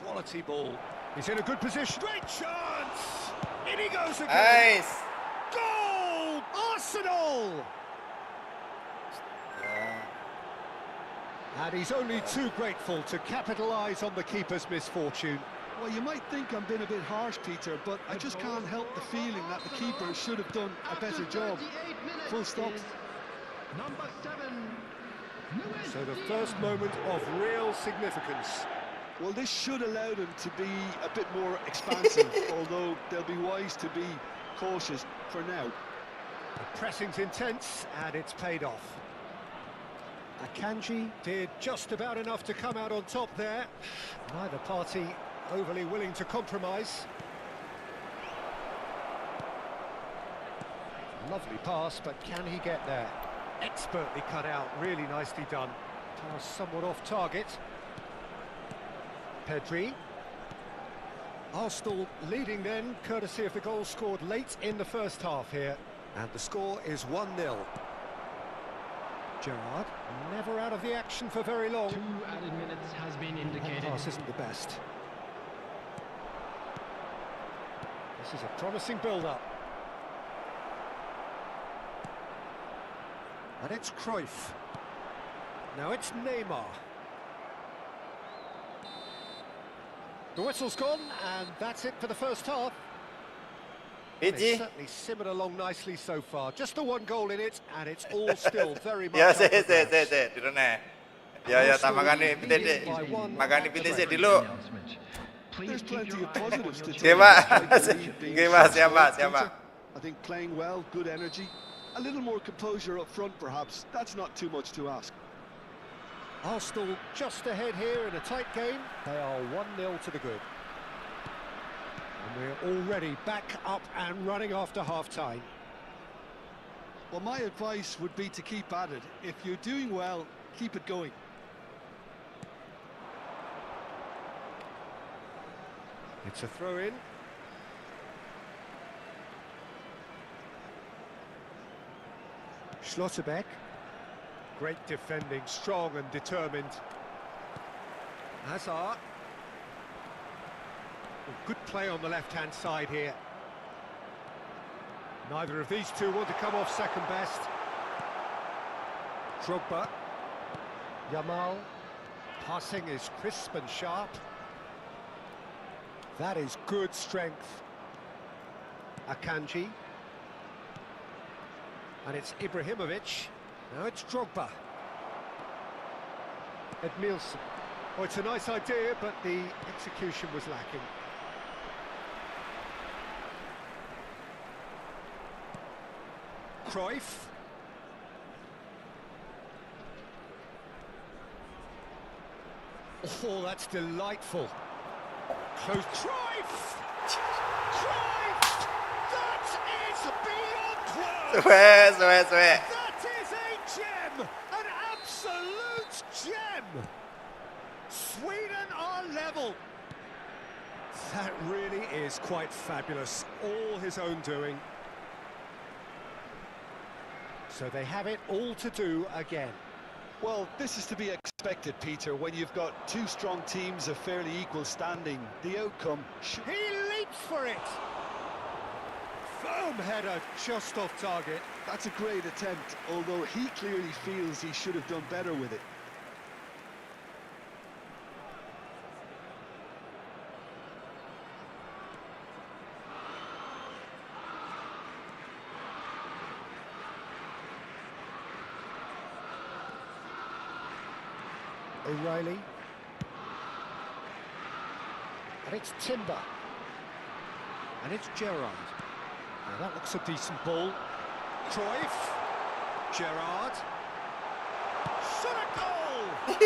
Quality ball. He's in a good position. Great chance! In he goes again. Nice. Goal! Arsenal! And he's only too grateful to capitalise on the keeper's misfortune. Well, you might think I'm being a bit harsh, Peter, but I just can't help the feeling that the keeper should have done a better job. Full stop. Number 7. So the first moment of real significance. Well, this should allow them to be a bit more expansive, although they'll be wise to be cautious for now. The pressing's intense, and it's paid off. Akanji did just about enough to come out on top there. Neither party overly willing to compromise. Lovely pass, but can he get there? Expertly cut out, really nicely done. Pass somewhat off target. Pedri. Arsenal leading then, courtesy of the goal scored late in the first half here. And the score is 1-0. Gerrard, never out of the action for very long. 2 added minutes has been indicated. That pass isn't the best. This is a promising build-up. And it's Cruyff. Now it's Neymar. The whistle's gone, and that's it for the first half. It's Biji. certainly simmered along nicely so far. Just the one goal in it, and it's all still very much Ya, up for grabs. di sana. Ya, tak makan ni, makan ni pilih saya dulu. There's plenty of positives to Okay, take. Pak. I believe being Okay, Pak. Siap, Pak. successful, Siap, Pak. I think playing well, good energy, a little more composure up front perhaps. That's not too much to ask. Arsenal just ahead here in a tight game. They are 1-0 to the good. And we're already back up and running after half-time. Well, my advice would be to keep at it. If you're doing well, keep it going. It's a throw-in. Schlotterbeck. Great defending, strong and determined. Hazard. Well, good play on the left-hand side here. Neither of these two want to come off second best. Drogba. Yamal. Passing is crisp and sharp. That is good strength. Akanji. And it's Ibrahimovic. Now it's Drogba. Edmilson. Oh, it's a nice idea, but the execution was lacking. Cruyff. Oh, that's delightful. Close. Cruyff! Cruyff! That is beyond words! Swear. That is a gem! An absolute gem! Sweden are level. That really is quite fabulous. All his own doing. So they have it all to do again. Well, this is to be expected, Peter, when you've got two strong teams of fairly equal standing. The outcome should... He leaps for it! Firm header just off target. That's a great attempt, although he clearly feels he should have done better with it. O'Reilly. And it's Timber. And it's Gerrard. Now that looks a decent ball. Cruyff. Gerrard. Shot a goal!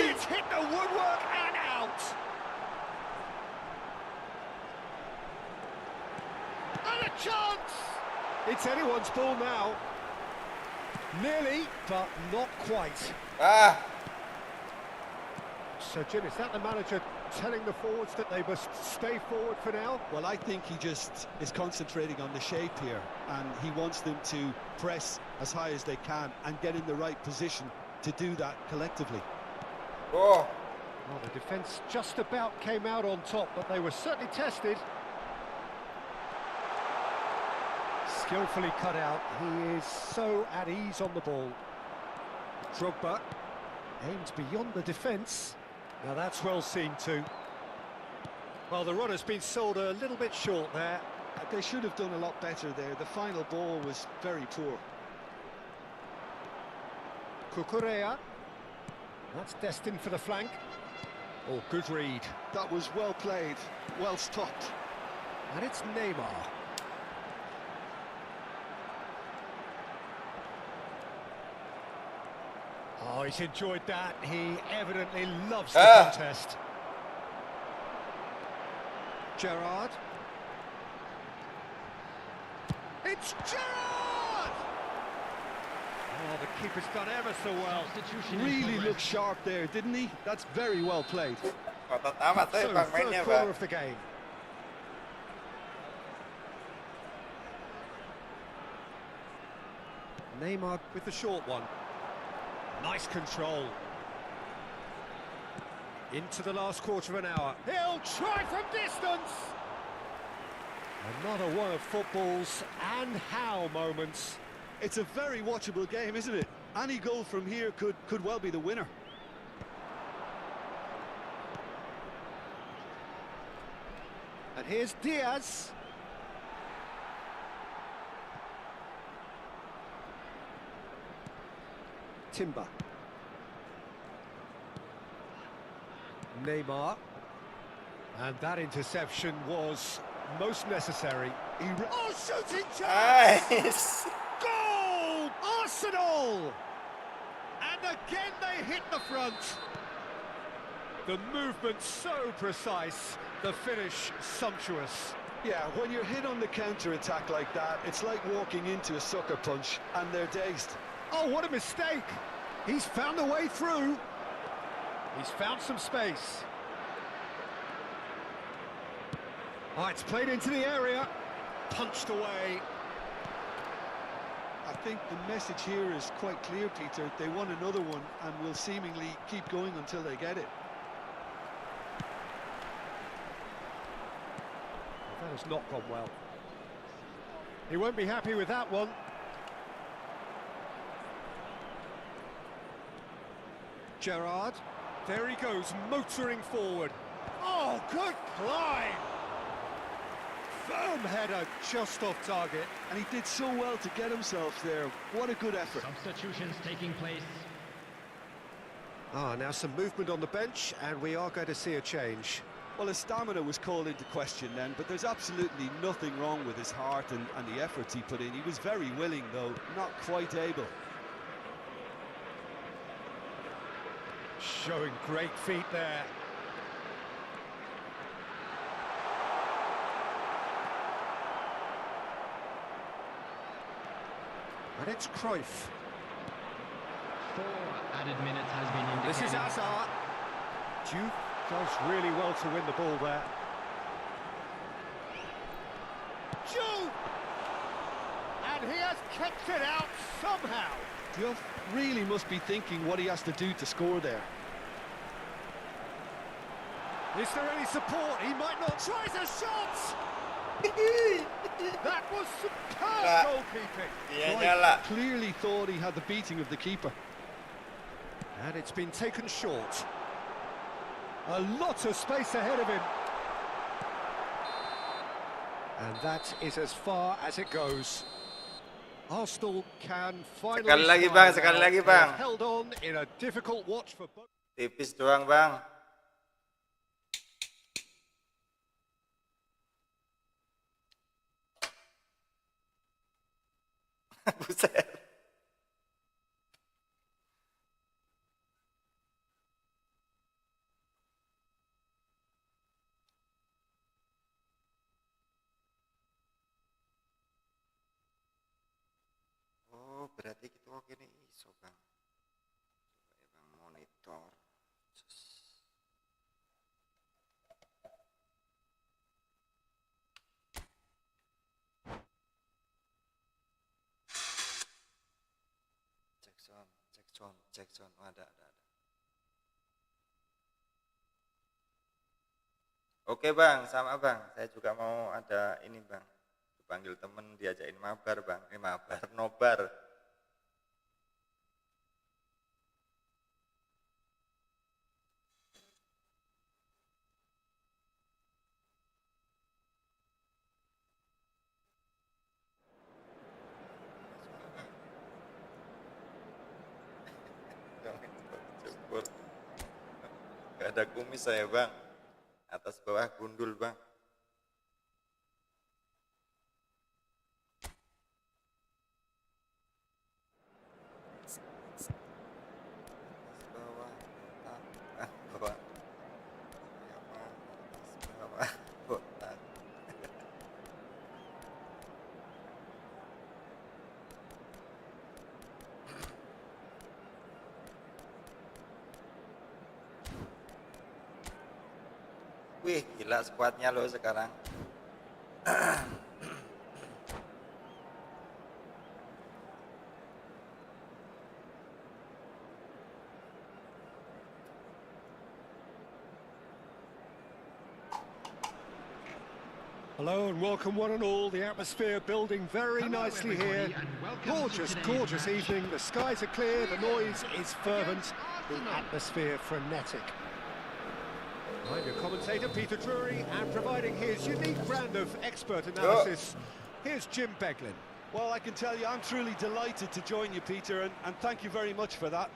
And it's hit the woodwork and out! And a chance! It's anyone's ball now. Nearly, but not quite. Ah, So, Jim, is that the manager telling the forwards that they must stay forward for now? Well, I think he just is concentrating on the shape here, and he wants them to press as high as they can and get in the right position to do that collectively. oh, Well, the defence just about came out on top, but they were certainly tested. Skillfully cut out. He is so at ease on the ball. Drogba aims beyond the defence. Now that's well seen too. Well, the runner's been sold a little bit short there. They should have done a lot better there. The final ball was very poor. Cucurella. That's destined for the flank. Oh, good read. That was well played, well stopped. And it's Neymar. Oh, he's enjoyed that. He evidently loves the contest. Gerrard. It's Gerrard! Oh, the keeper's done ever so well. Substitution in Really progress. looked sharp there, didn't he? That's very well played. kotak amat saya So, bang third mainnya, quarter Pak. of the game. Neymar with the short one. Nice control. Into the last quarter of an hour. He'll try from distance! Another one of football's and how moments. It's a very watchable game, isn't it? Any goal from here could well be the winner. And here's Diaz. Timber. Neymar. And that interception was most necessary. Oh, shooting chance! Nice. Goal! Arsenal! And again they hit the front. The movement so precise, the finish sumptuous. Yeah, when you're hit on the counter-attack like that, it's like walking into a sucker punch and they're dazed. Oh, what a mistake! He's found a way through. He's found some space. Oh, it's played into the area. Punched away. I think the message here is quite clear, Peter. They want another one and will seemingly keep going until they get it. That has not gone well. He won't be happy with that one. Gerrard, there he goes, motoring forward. Oh, good climb! Firm header, just off target. And he did so well to get himself there. What a good effort. Substitutions taking place. Ah, now some movement on the bench, and we are going to see a change. Well, his stamina was called into question then, but there's absolutely nothing wrong with his heart and the efforts he put in. He was very willing, though, not quite able. Showing great feet there. And it's Cruyff. 4 added minutes has been indicated. This is Hazard. Juve does really well to win the ball there. Juve! And he has kept it out somehow. Duff really must be thinking what he has to do to score there. Is there any support? He might not. Tries a shot! That was superb goalkeeping. Cruyff clearly thought he had the beating of the keeper. And it's been taken short. A lot of space ahead of him. And that is as far as it goes. Arsenal can finally Sekali lagi, smile Bang, sekali now. lagi, They Bang. have held on in a difficult watch for both. Tipis doang, Bang. Buset. Oh, berarti kita oke nih iso, Bang. Coba ya, Bang, monitor. Cek sound. Oh, ada. Oke, Bang, sama Bang. Saya juga mau ada ini, Bang. Dipanggil temen, diajakin mabar, Bang. Mabar, nobar. Gak ada kumis saya, Bang. Atas bawah gundul, Bang. Atas bawah botak. Bawah. Ya, Bang. Atas bawah botak. Wih, gila skuadnya loh sekarang. Hello and welcome one and all. The atmosphere building very Hello, nicely everybody, here. and welcome to Gorgeous, today's gorgeous match. evening. The skies are clear, the noise is fervent, the Arsenal. atmosphere frenetic. I'm your commentator, Peter Drury, and providing his unique brand of expert analysis, here's Jim Beglin. Well, I can tell you, I'm truly delighted to join you, Peter, and thank you very much for that.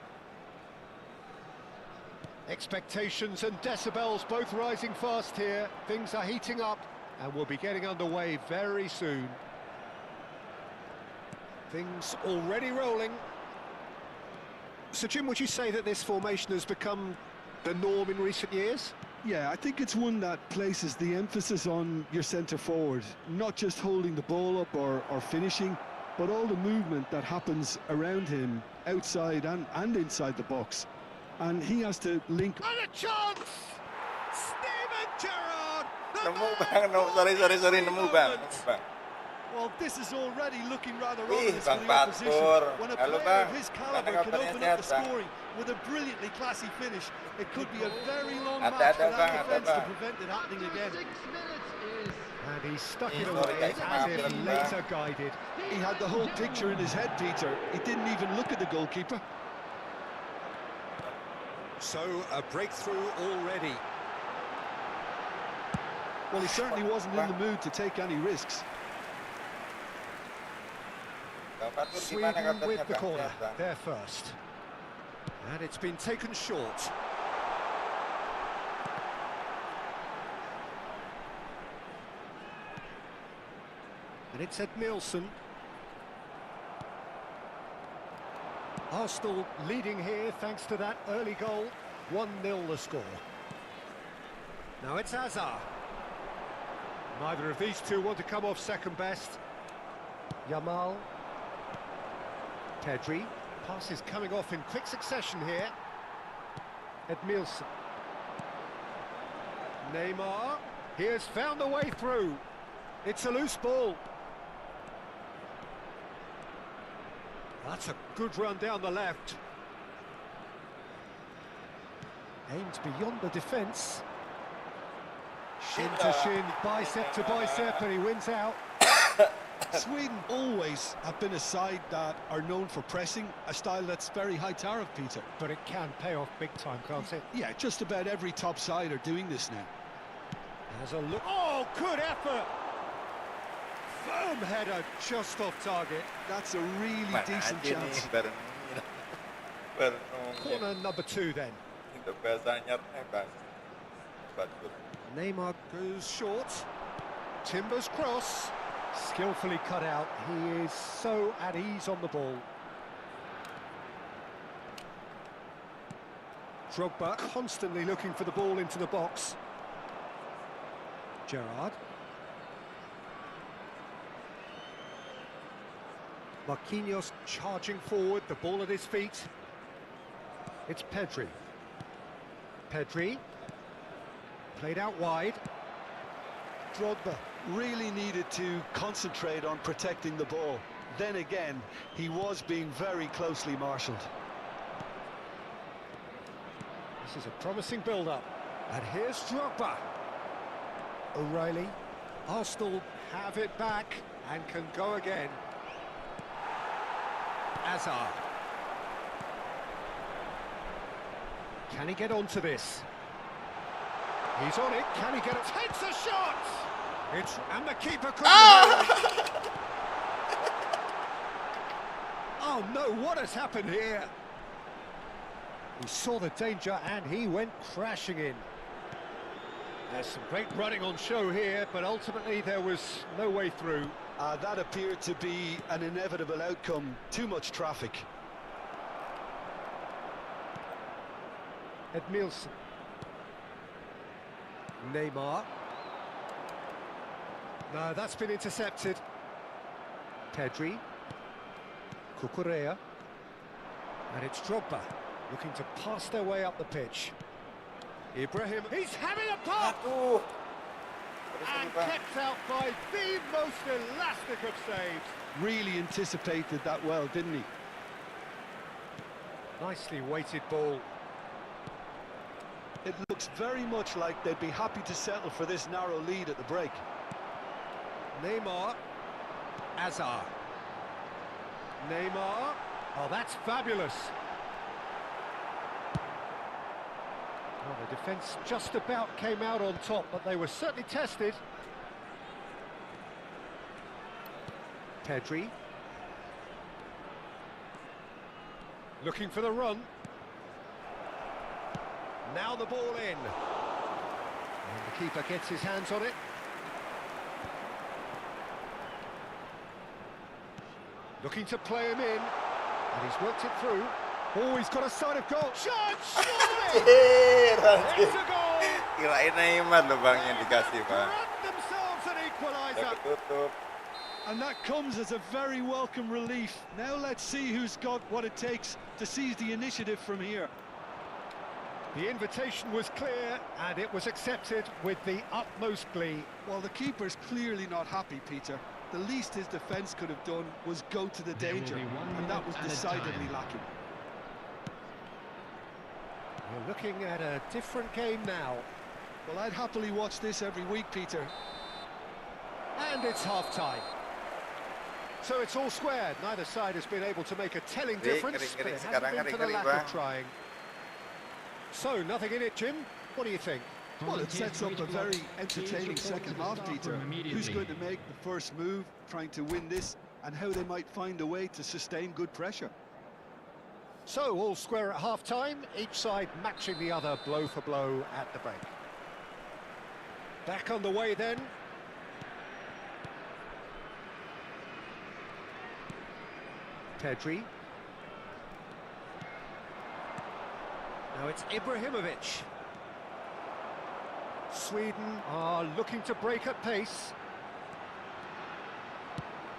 Expectations and decibels both rising fast here. Things are heating up and we'll be getting underway very soon. Things already rolling. So, Jim, would you say that this formation has become the norm in recent years? Yeah, I think it's one that places the emphasis on your centre forward, not just holding the ball up or finishing, but all the movement that happens around him, outside and inside the box. And he has to link. And a chance! Steven Gerrard! Nemu bang, sorry, nemu bang. Well, this is already looking rather Wih, obvious for Bang the opposition. Patur. When a Halo, player Bang. of his Mana caliber can kabarnya open sehat, up the Bang? scoring with a brilliantly classy finish, it could be a very long Ada, match for Bang, that ada, defence to Bang. prevent it happening again. 6 minutes is... And he stuck it Sorry, away guys, as if maafin, later guided. He had the whole picture in his head, Peter. He didn't even look at the goalkeeper. So, a breakthrough already. Well, he certainly wasn't in the mood to take any risks. Bang Patur, gimana Sweden kabarnya, with the Bang? corner, Sehat, Bang? they're first. And it's been taken short. And it's Edmilson. Arsenal leading here thanks to that early goal. 1-0 the score. Now it's Hazard. Neither of these two want to come off second best. Yamal. Pedri. Passes coming off in quick succession here. Edmilson. Neymar. He has found the way through. It's a loose ball. That's a good run down the left. Aimed beyond the defence. Shin to shin, bicep to bicep, and he wins out. Sweden always have been a side that are known for pressing, a style that's very high tariff, Peter. But it can pay off big time, can't it? Yeah, just about every top side are doing this now. Has a look. Oh, good effort! Firm header, just off target. That's a really Mana decent aja chance. nih, Bernung. Corner number 2 then. Itu bahasanya Bang. Patur. Neymar goes short. Timbers cross. Skillfully cut out. He is so at ease on the ball. Drogba constantly looking for the ball into the box. Gerrard. Marquinhos charging forward, the ball at his feet. It's Pedri. Pedri. Played out wide. Drogba really needed to concentrate on protecting the ball. Then again, he was being very closely marshalled. This is a promising build-up. And here's Drogba. O'Reilly. Arsenal have it back and can go again. Hazard. Can he get onto this? He's on it. Can he get it? Takes a shot! And the keeper couldn't do it. Oh no, what has happened here? He saw the danger and he went crashing in. There's some great running on show here, but ultimately there was no way through. That appeared to be an inevitable outcome. Too much traffic. Edmilson. Neymar. No, that's been intercepted. Pedri. Cucurella. And it's Drogba looking to pass their way up the pitch. Ibrahim, he's having a pop! Aduh. And kept out by the most elastic of saves. Really anticipated that well, didn't he? Nicely weighted ball. It looks very much like they'd be happy to settle for this narrow lead at the break. Neymar. Azar. Neymar. Oh, that's fabulous. Well, the defence just about came out on top, but they were certainly tested. Pedri. Looking for the run. Now the ball in. And the keeper gets his hands on it. Looking to play him in. And he's worked it through. Oh, he's got a sight of goal. Shot! Surely! It's a goal! Kirain Neymar lubang yang dikasih, Pak. Grab themselves an equaliser. Ketutup. And that comes as a very welcome relief. Now let's see who's got what it takes to seize the initiative from here. The invitation was clear, and it was accepted with the utmost glee. Well, the keeper's clearly not happy, Peter. The least his defence could have done was go to the danger, and that was decidedly lacking. We're looking at a different game now. Well, I'd happily watch this every week, Peter. And it's half-time. So it's all squared. Neither side has been able to make a telling difference, but it hasn't been for the lack of trying. So, nothing in it, Jim. What do you think? Well, it sets up a very entertaining second half, Peter. Who's going to make the first move, trying to win this, and how they might find a way to sustain good pressure. So, all square at half-time, each side matching the other blow for blow at the break. Back on the way then. Pedri. Now it's Ibrahimovic. Sweden are looking to break at pace.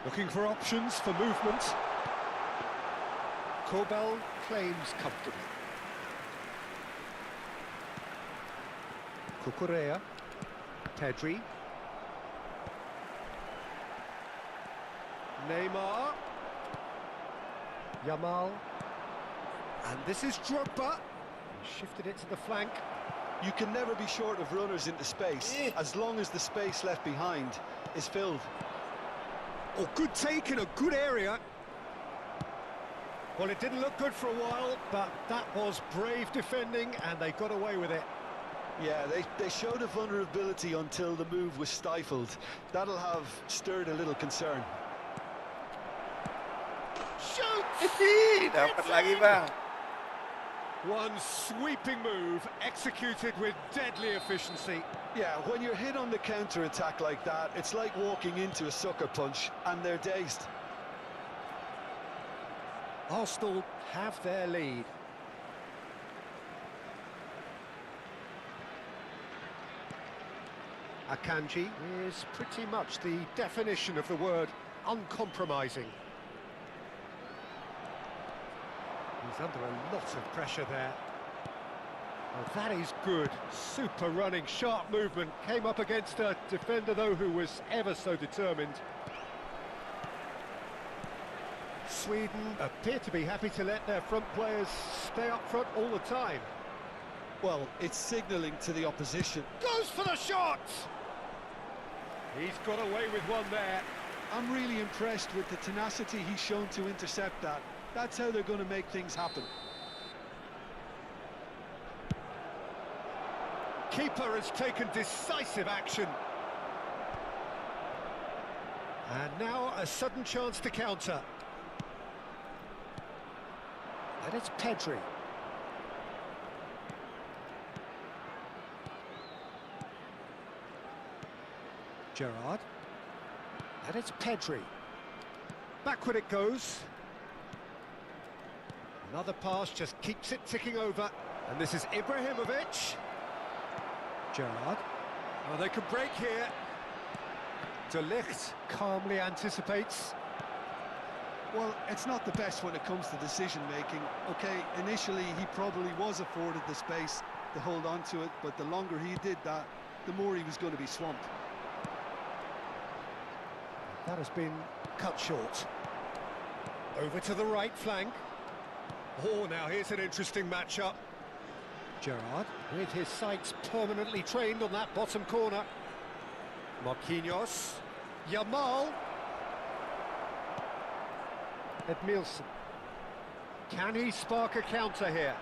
Looking for options for movement. Kobel claims comfortably. Cucurella. Pedri. Neymar. Yamal. And this is Drogba. He shifted it to the flank. You can never be short of runners into space, as long as the space left behind is filled. Oh, good take in a good area. Well, it didn't look good for a while, but that was brave defending, and they got away with it. Yeah, they showed a vulnerability until the move was stifled. That'll have stirred a little concern. Shoot! Dapat lagi, Bang. One sweeping move, executed with deadly efficiency. Yeah, when you're hit on the counter-attack like that, it's like walking into a sucker punch, and they're dazed. Arsenal have their lead. Akanji is pretty much the definition of the word uncompromising. He's under a lot of pressure there. Oh, that is good. Super running, sharp movement. Came up against a defender, though, who was ever so determined. Sweden appear to be happy to let their front players stay up front all the time. Well, it's signalling to the opposition. Goes for the shot! He's got away with one there. I'm really impressed with the tenacity he's shown to intercept that. That's how they're going to make things happen. Keeper has taken decisive action. And now a sudden chance to counter. And it's Pedri. Gerrard. And it's Pedri. Backward it goes. Another pass just keeps it ticking over. And this is Ibrahimovic. Gerrard. Oh, they could break here. De Ligt calmly anticipates. Well, it's not the best when it comes to decision-making. Okay, initially he probably was afforded the space to hold on to it, but the longer he did that, the more he was going to be swamped. That has been cut short. Over to the right flank. Oh, now here's an interesting matchup. Gerrard, with his sights permanently trained on that bottom corner. Marquinhos. Yamal. Edmilson. Can he spark a counter here?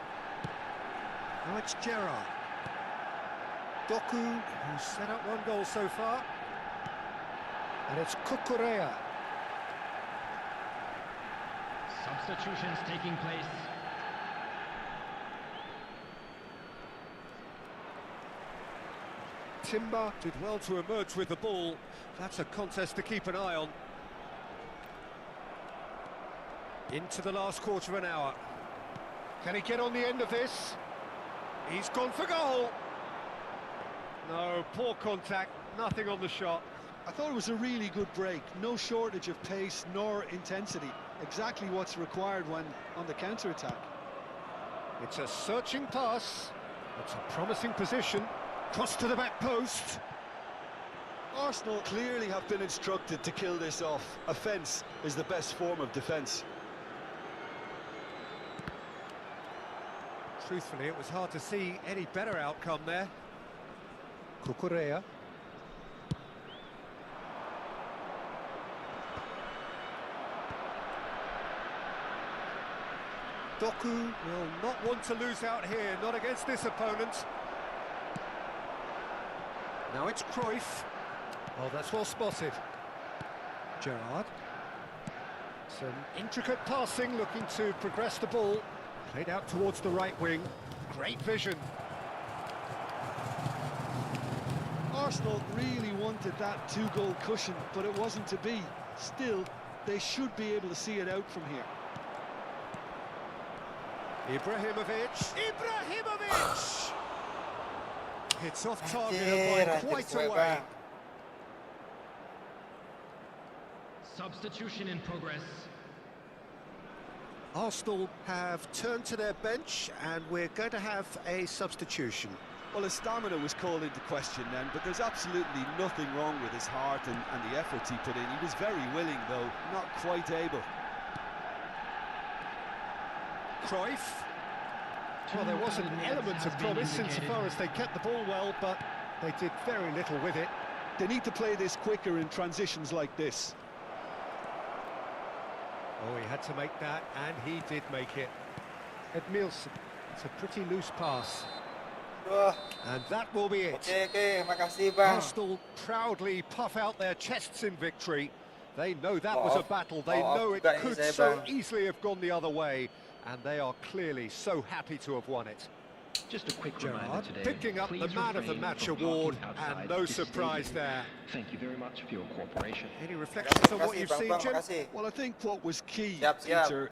Now it's Gerrard. Doku, who's set up one goal so far. And it's Cucurella. Substitutions taking place. Timber did well to emerge with the ball. That's a contest to keep an eye on. Into the last quarter of an hour. Can he get on the end of this? He's gone for goal. No, poor contact, nothing on the shot. I thought it was a really good break. No shortage of pace nor intensity. Exactly what's required when on the counter-attack. It's a searching pass. It's a promising position. Cross to the back post. Arsenal clearly have been instructed to kill this off. Offence is the best form of defence. Truthfully, it was hard to see any better outcome there. Cucurella. Doku will not want to lose out here, not against this opponent. Now it's Cruyff. Oh, that's well spotted. Gerrard. Some intricate passing, looking to progress the ball. Played out towards the right wing. Great vision. Arsenal really wanted that two-goal cushion, but it wasn't to be. Still, they should be able to see it out from here. Ibrahimovic! It's off target and by quite a way. Substitution in progress. Arsenal have turned to their bench and we're going to have a substitution. Well, his stamina was called into question then, but there's absolutely nothing wrong with his heart and the efforts he put in. He was very willing, though, not quite able. Cruyff. Well, there was an element of promise insofar as they kept the ball well, but they did very little with it. They need to play this quicker in transitions like this. Oh, he had to make that, and he did make it. Edmilson. It's a pretty loose pass. And that will be it. Okay, makasih bang. Arsenal proudly puff out their chests in victory. They know that was a battle. They know it could so easily have gone the other way. And they are clearly so happy to have won it. Just a quick Gerrard reminder today. picking up the man of the match award, and no surprise there. Thank you very much for your cooperation. Any reflections on what you've seen, Jim? Well, I think what was key, Yep, yep. Peter,